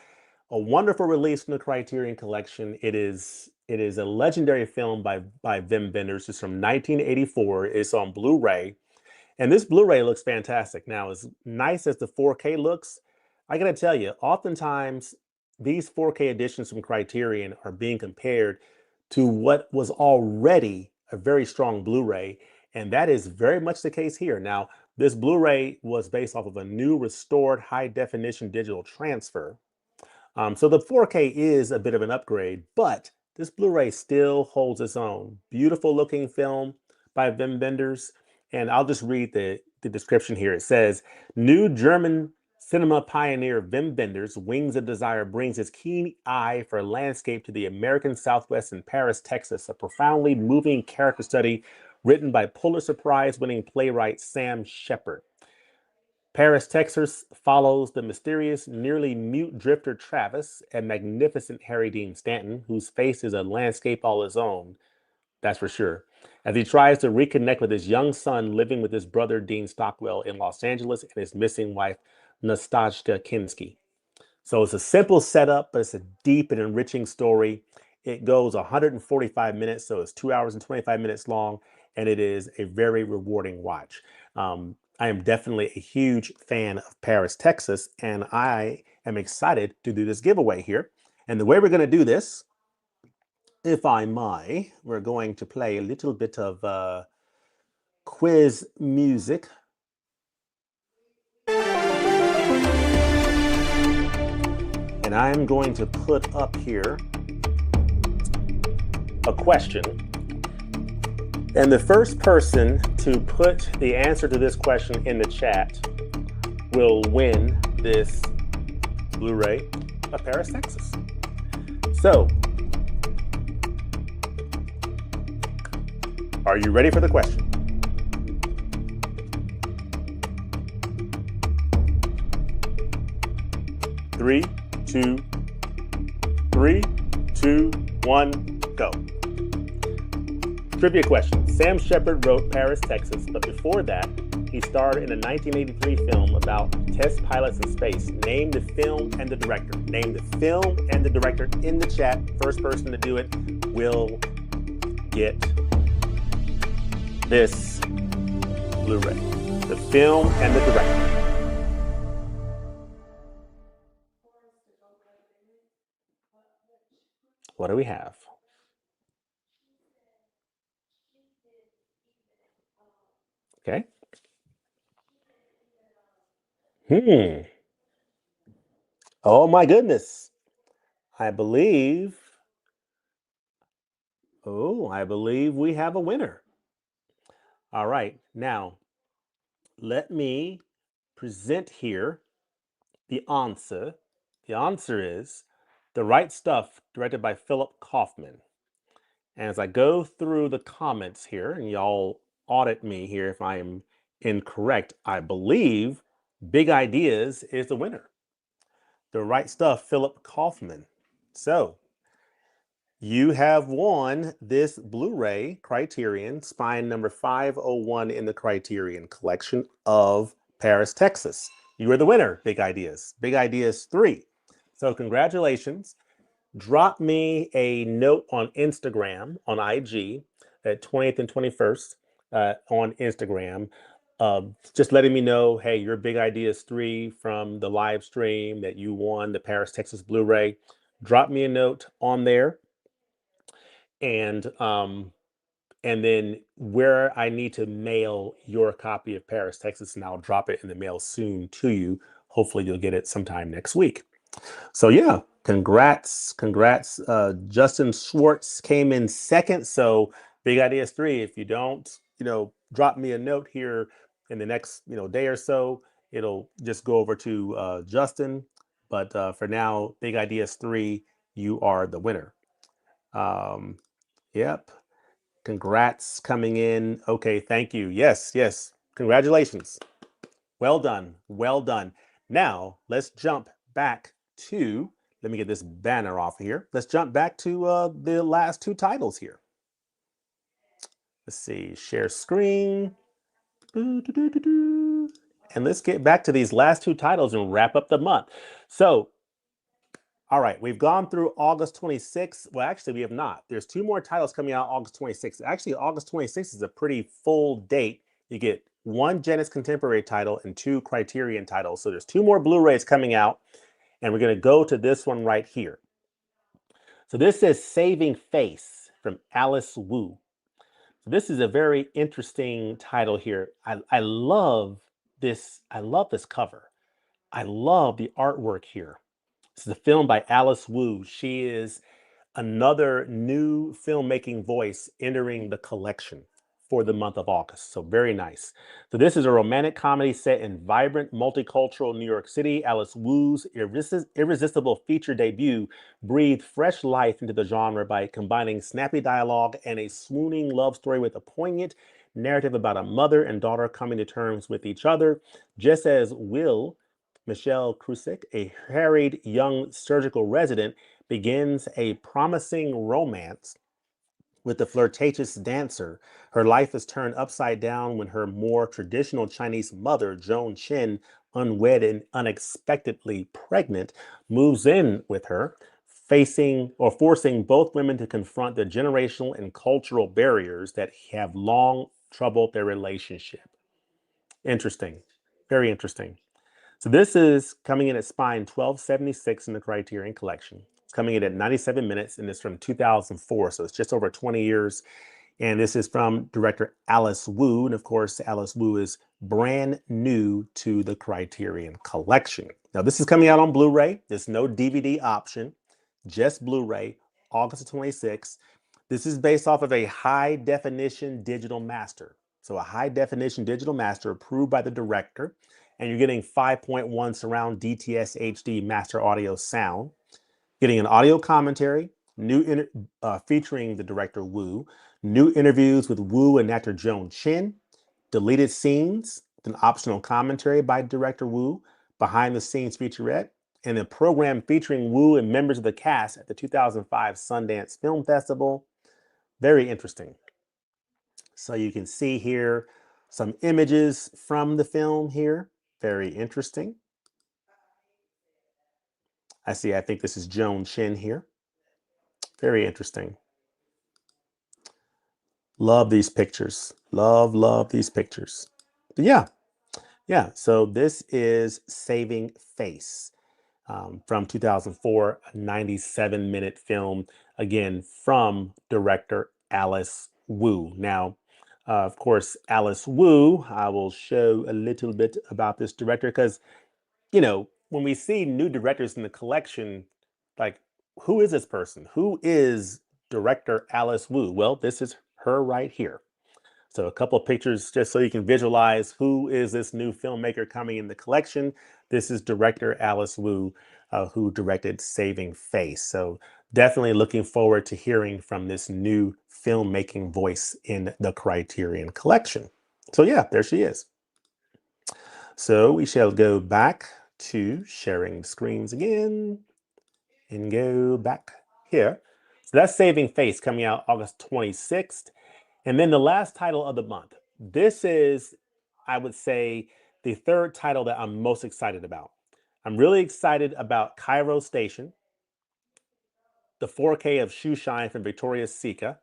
a wonderful release from the Criterion Collection. It is a legendary film by Wim Wenders. It's from 1984. It's on Blu-ray. And this Blu-ray looks fantastic. Now, as nice as the 4K looks, I got to tell you, oftentimes these 4K editions from Criterion are being compared to what was already a very strong Blu-ray. And that is very much the case here. Now, this Blu-ray was based off of a new restored high definition digital transfer. So the 4K is a bit of an upgrade, but this Blu-ray still holds its own. Beautiful looking film by Wim Wenders. And I'll just read the description here. It says, new German cinema pioneer Wim Wenders' Wings of Desire brings his keen eye for landscape to the American Southwest in Paris, Texas, a profoundly moving character study written by Pulitzer Prize-winning playwright Sam Shepard. Paris, Texas follows the mysterious, nearly mute drifter Travis and magnificent Harry Dean Stanton, whose face is a landscape all his own, that's for sure, as he tries to reconnect with his young son living with his brother Dean Stockwell in Los Angeles and his missing wife Nastasia Kinski. So it's a simple setup, but it's a deep and enriching story. It goes 145 minutes, so it's 2 hours and 25 minutes long, and it is a very rewarding watch. I am definitely a huge fan of Paris, Texas, and I am excited to do this giveaway here. And the way we're going to do this, if I may, we're going to play a little bit of quiz music. And I'm going to put up here a question. And the first person to put the answer to this question in the chat will win this Blu-ray of Paris, Texas. So, are you ready for the question? Three, two, one, go. Trivia question. Sam Shepard wrote Paris, Texas, but before that, he starred in a 1983 film about test pilots in space. Name the film and the director. Name the film and the director in the chat. First person to do it will get this Blu-ray, the film and the director. What do we have? Okay. Oh my goodness. I believe, I believe we have a winner. All right. Now, let me present here the answer. The answer is The Right Stuff, directed by Philip Kaufman. And as I go through the comments here, and y'all audit me here if I am incorrect, I believe Big Ideas is the winner. The Right Stuff, Philip Kaufman. So you have won this Blu-ray Criterion, spine number 501 in the Criterion Collection of Paris, Texas. You are the winner, Big Ideas. Big Ideas 3. So congratulations. Drop me a note on Instagram, on IG, at 20th and 21st on Instagram, just letting me know, hey, your Big Ideas 3 from the live stream that you won the Paris, Texas Blu-ray. Drop me a note on there, and then where I need to mail your copy of Paris, Texas, and I'll drop it in the mail soon to you. Hopefully you'll get it sometime next week. So yeah, congrats. Justin Schwartz came in second. So Big Ideas 3. If you don't, drop me a note here in the next, day or so, it'll just go over to Justin. But for now, Big Ideas 3, you are the winner. Yep. Congrats coming in. Okay, thank you. Yes. Congratulations. Well done. Well done. Now, let's jump back to, let me get this banner off here. Let's jump back to the last two titles here. Let's see, share screen. And let's get back to these last two titles and wrap up the month. So, all right, we've gone through August 26th. Well, actually, we have not. There's two more titles coming out August 26th. Actually, August 26th is a pretty full date. You get one Janus Contemporary title and two Criterion titles. So there's two more Blu-rays coming out, and we're going to go to this one right here. So this is Saving Face from Alice Wu. So this is a very interesting title here. I love this. I love this cover. I love the artwork here. This is a film by Alice Wu. She is another new filmmaking voice entering the collection for the month of August. So very nice. So this is a romantic comedy set in vibrant multicultural New York City. Alice Wu's irresistible feature debut breathed fresh life into the genre by combining snappy dialogue and a swooning love story with a poignant narrative about a mother and daughter coming to terms with each other, just as Michelle Krusik, a harried young surgical resident, begins a promising romance with the flirtatious dancer. Her life is turned upside down when her more traditional Chinese mother, Joan Chin, unwed and unexpectedly pregnant, moves in with her, forcing both women to confront the generational and cultural barriers that have long troubled their relationship. Interesting. Very interesting. So this is coming in at spine 1276 in the Criterion Collection. It's coming in at 97 minutes, and it's from 2004, so it's just over 20 years. And this is from director Alice Wu, and of course, Alice Wu is brand new to the Criterion Collection. Now, this is coming out on Blu-ray. There's no DVD option, just Blu-ray, August 26th. This is based off of a high-definition digital master. So a high-definition digital master approved by the director, and you're getting 5.1 surround DTS HD master audio sound, getting an audio commentary, featuring the director Wu, new interviews with Wu and actor Joan Chin, deleted scenes, an optional commentary by director Wu, behind the scenes featurette, and a program featuring Wu and members of the cast at the 2005 Sundance Film Festival. Very interesting. So you can see here some images from the film here. Very interesting. I think this is Joan Chin here. Very interesting. Love these pictures. Love these pictures. But yeah, yeah. So this is Saving Face from 2004, a 97-minute film, again, from director Alice Wu. Now, of course, Alice Wu, I will show a little bit about this director because, when we see new directors in the collection, like, who is this person? Who is director Alice Wu? Well, this is her right here. So a couple of pictures just so you can visualize who is this new filmmaker coming in the collection. This is director Alice Wu, who directed Saving Face. So definitely looking forward to hearing from this new filmmaking voice in the Criterion Collection. So yeah, there she is. So we shall go back to sharing screens again and go back here. So that's Saving Face coming out August 26th. And then the last title of the month. This is, I would say, the third title that I'm most excited about. I'm really excited about Cairo Station, the 4K of Shoeshine from Victoria's Secret.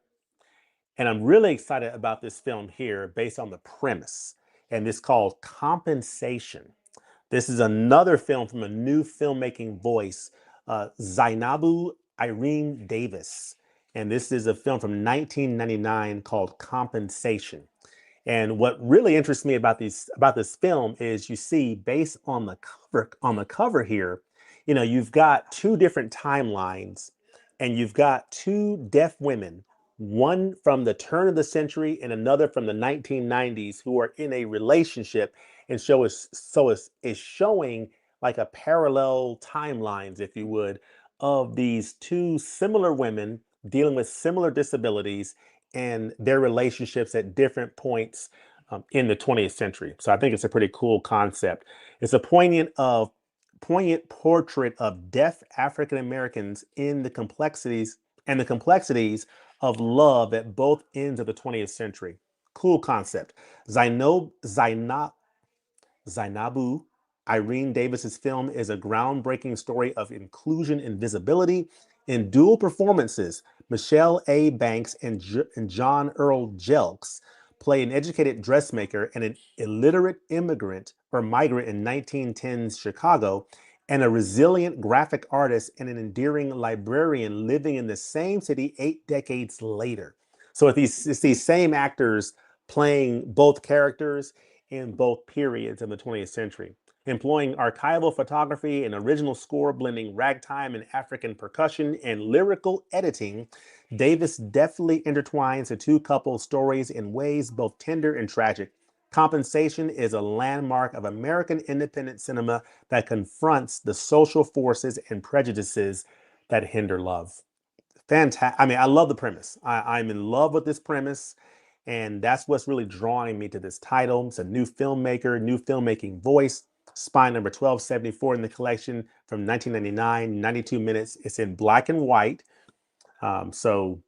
And I'm really excited about this film here based on the premise. And it's called Compensation. This is another film from a new filmmaking voice, Zainabu Irene Davis. And this is a film from 1999 called Compensation. And what really interests me about this film is you see based on the cover here, you've got two different timelines and you've got two deaf women, one from the turn of the century and another from the 1990s who are in a relationship and is showing like a parallel timelines, if you would, of these two similar women dealing with similar disabilities and their relationships at different points in the 20th century. So I think it's a pretty cool concept. It's a poignant portrait of deaf African Americans in the complexities of love at both ends of the 20th century. Cool concept. Zainabu Irene Davis's film is a groundbreaking story of inclusion and visibility. In dual performances, Michelle A. Banks and John Earl Jelks play an educated dressmaker and an illiterate immigrant or migrant in 1910s Chicago, and a resilient graphic artist and an endearing librarian living in the same city 8 decades later. So it's these same actors playing both characters in both periods of the 20th century. Employing archival photography and original score blending ragtime and African percussion and lyrical editing, Davis deftly intertwines the two couples' stories in ways both tender and tragic. Compensation is a landmark of American independent cinema that confronts the social forces and prejudices that hinder love. Fantastic. I mean, I love the premise. I'm in love with this premise. And that's what's really drawing me to this title. It's a new filmmaker, new filmmaking voice. Spine number 1274 in the collection from 1999, 92 minutes. It's in black and white. So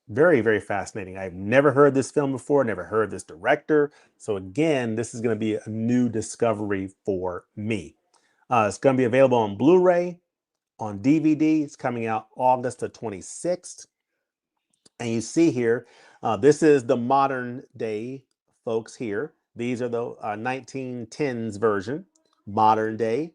very fascinating. I've never heard this film before, never heard this director. So again, this is going to be a new discovery for me. It's going to be available on Blu-ray, on DVD. It's coming out August the 26th. And you see here, this is the modern day folks here. These are the 1910s version, modern day.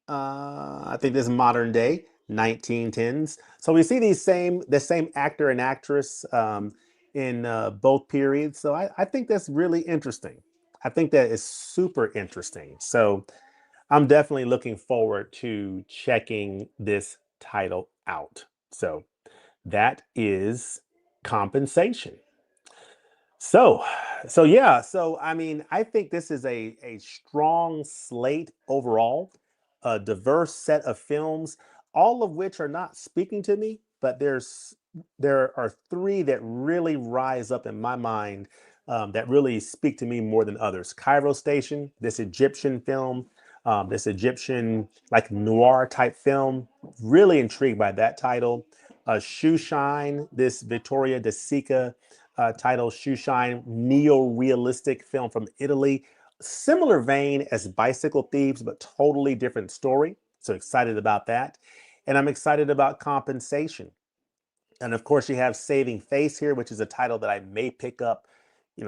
I think this is modern day 1910s. So we see the same actor and actress in both periods. So I think that's really interesting. I think that is super interesting. So I'm definitely looking forward to checking this title out. So that is Compensation. So, so yeah, so I mean, I think this is a strong slate overall, a diverse set of films, all of which are not speaking to me, but there are three that really rise up in my mind that really speak to me more than others. Cairo Station, this Egyptian film, this Egyptian like noir type film, really intrigued by that title. Shoe Shine, this Vittoria De Sica titled Shoeshine, neo-realistic film from Italy. Similar vein as Bicycle Thieves, but totally different story. So excited about that. And I'm excited about Compensation. And of course, you have Saving Face here, which is a title that I may pick up,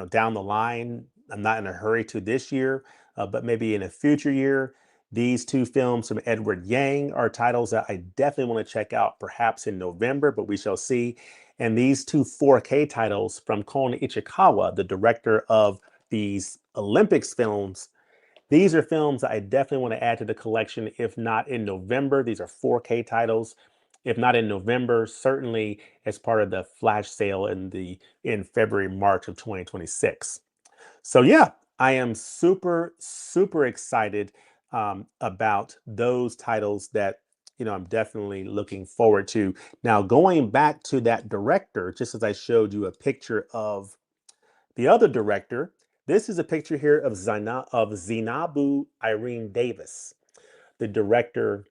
down the line. I'm not in a hurry to this year, but maybe in a future year. These two films from Edward Yang are titles that I definitely want to check out, perhaps in November, but we shall see. And these two 4K titles from Kon Ichikawa, the director of these Olympics films, these are films that I definitely want to add to the collection, if not in November. These are 4K titles. If not in November, certainly as part of the flash sale in February, March of 2026. So yeah, I am super, super excited about those titles that I'm definitely looking forward to. Now, going back to that director, just as I showed you a picture of the other director, this is a picture here of Zainabu Irene Davis, the director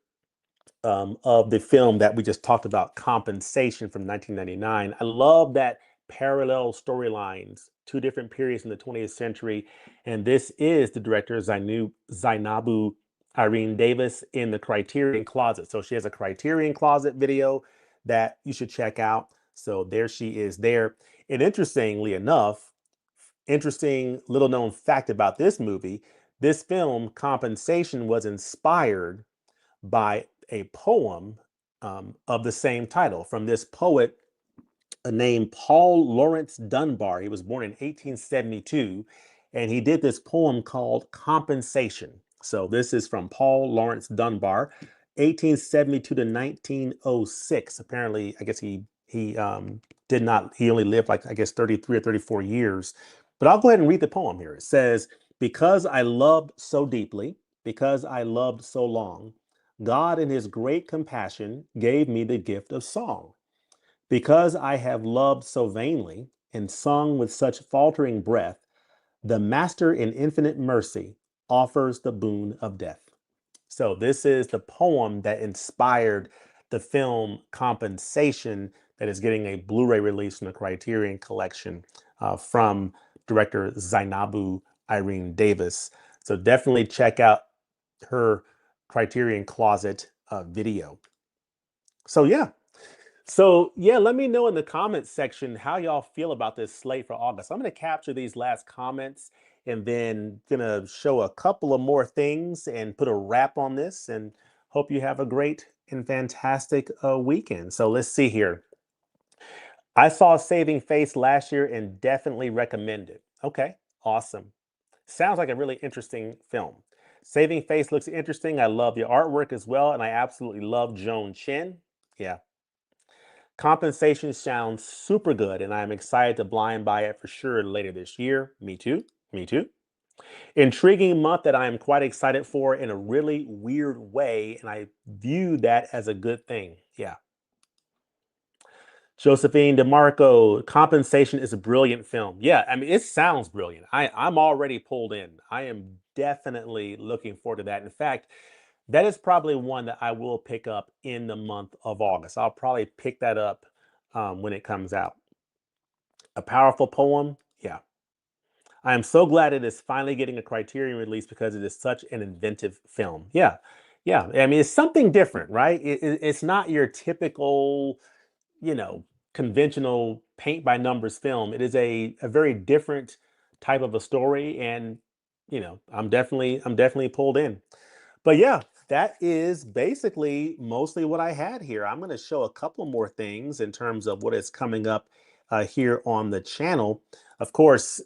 of the film that we just talked about, Compensation from 1999. I love that parallel storylines, two different periods in the 20th century. And this is the director, Zainabu Irene Davis, in the Criterion Closet. So she has a Criterion Closet video that you should check out. So there she is there. And interestingly enough, interesting little known fact about this movie, this film, Compensation, was inspired by a poem of the same title from this poet named Paul Laurence Dunbar. He was born in 1872, and he did this poem called Compensation. So this is from Paul Laurence Dunbar, 1872 to 1906. Apparently, I guess he did not. He only lived like, I guess, 33 or 34 years. But I'll go ahead and read the poem here. It says, "Because I loved so deeply, because I loved so long, God in his great compassion gave me the gift of song. Because I have loved so vainly and sung with such faltering breath, the Master in infinite mercy offers the boon of death." So this is the poem that inspired the film Compensation, that is getting a Blu-ray release from the Criterion Collection from director Zainabu Irene Davis. So definitely check out her Criterion Closet video. So yeah, let me know in the comments section how y'all feel about this slate for August. I'm going to capture these last comments and then gonna show a couple of more things and put a wrap on this, and hope you have a great and fantastic weekend. So let's see here. I saw Saving Face last year and definitely recommend it. Okay, awesome. Sounds like a really interesting film. Saving Face looks interesting. I love the artwork as well, and I absolutely love Joan Chen. Yeah. Compensation sounds super good, and I'm excited to blind buy it for sure later this year. Me too. Me too. Intriguing month that I am quite excited for in a really weird way, and I view that as a good thing. Yeah. Josephine DeMarco, Compensation is a brilliant film. Yeah, I mean, it sounds brilliant. I'm already pulled in. I am definitely looking forward to that. In fact, that is probably one that I will pick up in the month of August. I'll probably pick that up when it comes out. A powerful poem. Yeah. I am so glad it is finally getting a Criterion release because it is such an inventive film. Yeah. Yeah. I mean, it's something different, right? It's not your typical, you know, conventional paint by numbers film. It is a very different type of a story. And, I'm definitely pulled in. But yeah, that is basically mostly what I had here. I'm going to show a couple more things in terms of what is coming up here on the channel. Of course,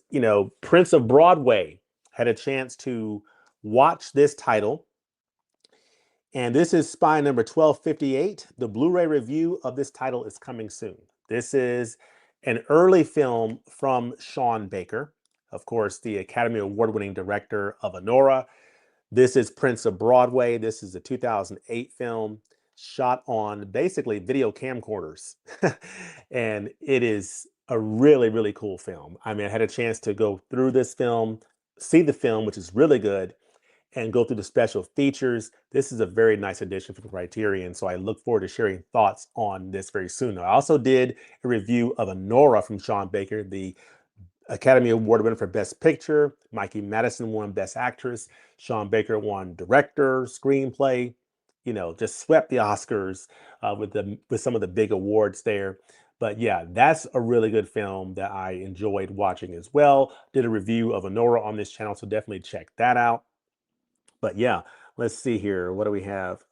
Prince of Broadway, had a chance to watch this title. And this is Spy number 1258. The Blu-ray review of this title is coming soon. This is an early film from Sean Baker, of course, the Academy Award-winning director of Honora. This is Prince of Broadway. This is a 2008 film shot on basically video camcorders. And it is a really, really cool film. I mean, I had a chance to go through this film, see the film, which is really good, and go through the special features. This is a very nice addition for Criterion, so I look forward to sharing thoughts on this very soon. I also did a review of Honora from Sean Baker, the Academy Award winner for Best Picture. Mikey Madison won Best Actress. Sean Baker won Director, Screenplay. Just swept the Oscars with some of the big awards there. But yeah, that's a really good film that I enjoyed watching as well. Did a review of Honora on this channel, so definitely check that out. But yeah, let's see here. What do we have?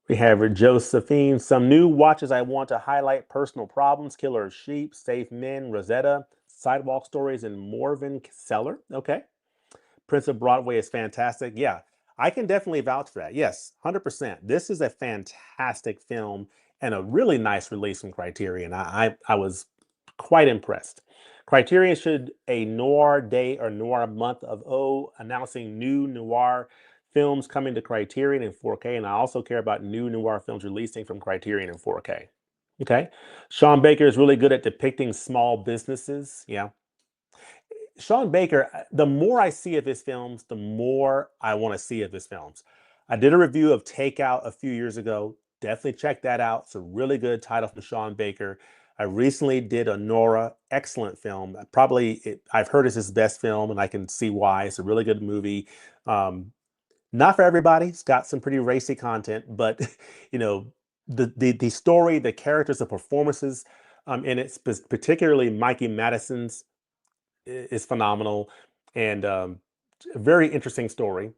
We have Josephine. Some new watches I want to highlight: Personal Problems, Killer of Sheep, Safe Men, Rosetta, Sidewalk Stories, and Morven Cellar. Okay. Prince of Broadway is fantastic. Yeah, I can definitely vouch for that. Yes, 100%. This is a fantastic film and a really nice release from Criterion. I was quite impressed. Criterion should a noir day or noir month of announcing new noir films coming to Criterion in 4K. And I also care about new noir films releasing from Criterion in 4K. Okay. Sean Baker is really good at depicting small businesses. Yeah. Sean Baker, the more I see of his films, the more I want to see of his films. I did a review of Takeout a few years ago. Definitely check that out. It's a really good title from Sean Baker. I recently did a Nora, excellent film. I've heard it's his best film, and I can see why. It's a really good movie. Um, Not for everybody. It's got some pretty racy content, but you know, the story, the characters, the performances, and it's particularly Mikey Madison's is phenomenal, and a very interesting story.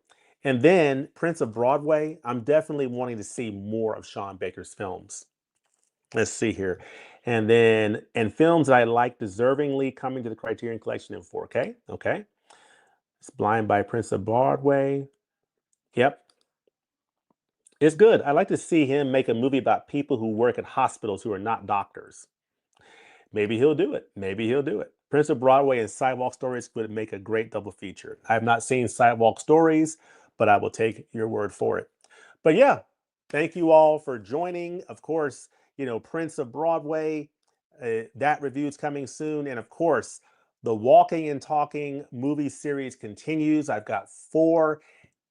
And then Prince of Broadway, I'm definitely wanting to see more of Sean Baker's films. Let's see here. And films that I like deservingly coming to the Criterion Collection in 4K. Okay. It's Blind by Prince of Broadway. Yep. It's good. I'd like to see him make a movie about people who work at hospitals who are not doctors. Maybe he'll do it. Maybe he'll do it. Prince of Broadway and Sidewalk Stories would make a great double feature. I have not seen Sidewalk Stories, but I will take your word for it. But yeah, thank you all for joining. Of course, Prince of Broadway, that review is coming soon. And of course, the Walking and Talking movie series continues. I've got 4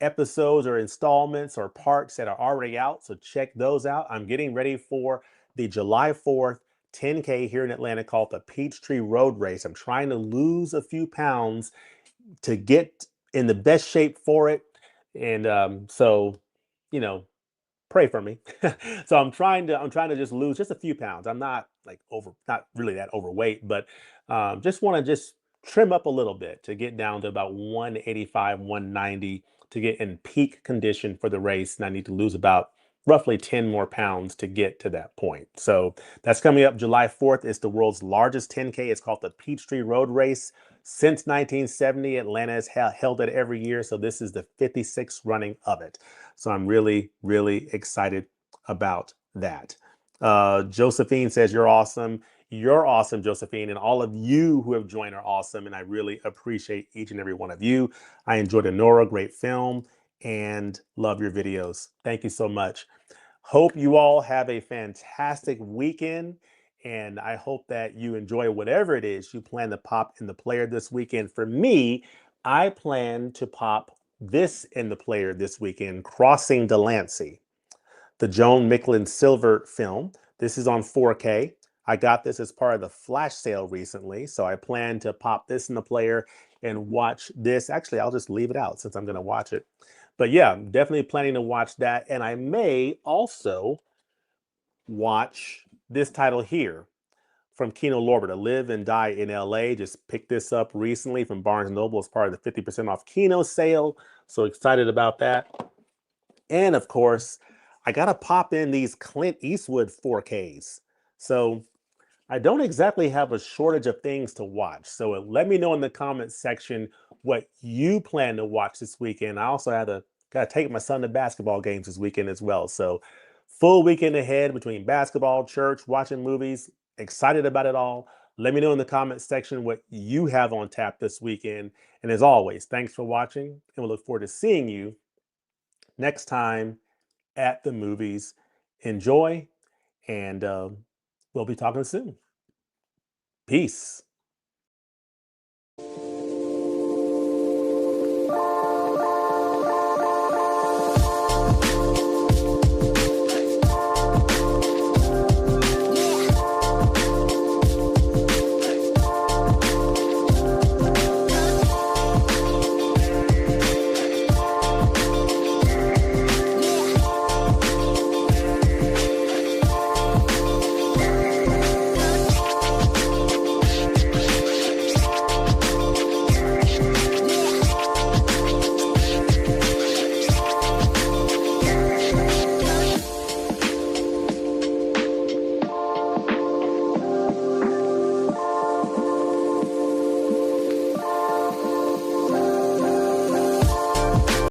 episodes or installments or parts that are already out. So check those out. I'm getting ready for the July 4th 10K here in Atlanta called the Peachtree Road Race. I'm trying to lose a few pounds to get in the best shape for it. And so, you know, pray for me. So I'm trying to just lose just a few pounds. I'm not like not really that overweight, but just want to just trim up a little bit to get down to about 185, 190 to get in peak condition for the race. And I need to lose about roughly 10 more pounds to get to that point. So that's coming up July 4th. It's the world's largest 10K. It's called the Peachtree Road Race. Since 1970, Atlanta has held it every year. So this is the 56th running of it. So I'm really, really excited about that. Josephine says, "You're awesome." You're awesome, Josephine. And all of you who have joined are awesome. And I really appreciate each and every one of you. I enjoyed Honora, great film, and love your videos. Thank you so much. Hope you all have a fantastic weekend. And I hope that you enjoy whatever it is you plan to pop in the player this weekend. For me, I plan to pop this in the player this weekend: Crossing Delancey, the Joan Micklin Silver film. This is on 4K. I got this as part of the flash sale recently, so I plan to pop this in the player and watch this. Actually, I'll just leave it out since I'm going to watch it. But yeah, I'm definitely planning to watch that. And I may also watch this title here from Kino Lorber, To Live and Die in LA. Just picked this up recently from Barnes& Noble as part of the 50% off Kino sale. So excited about that. And of course, I got to pop in these Clint Eastwood 4Ks. So I don't exactly have a shortage of things to watch. So let me know in the comments section what you plan to watch this weekend. I also got to take my son to basketball games this weekend as well. So full weekend ahead between basketball, church, watching movies. Excited about it all. Let me know in the comments section what you have on tap this weekend. And as always, thanks for watching, and we look forward to seeing you next time at the movies. Enjoy, and we'll be talking soon. Peace.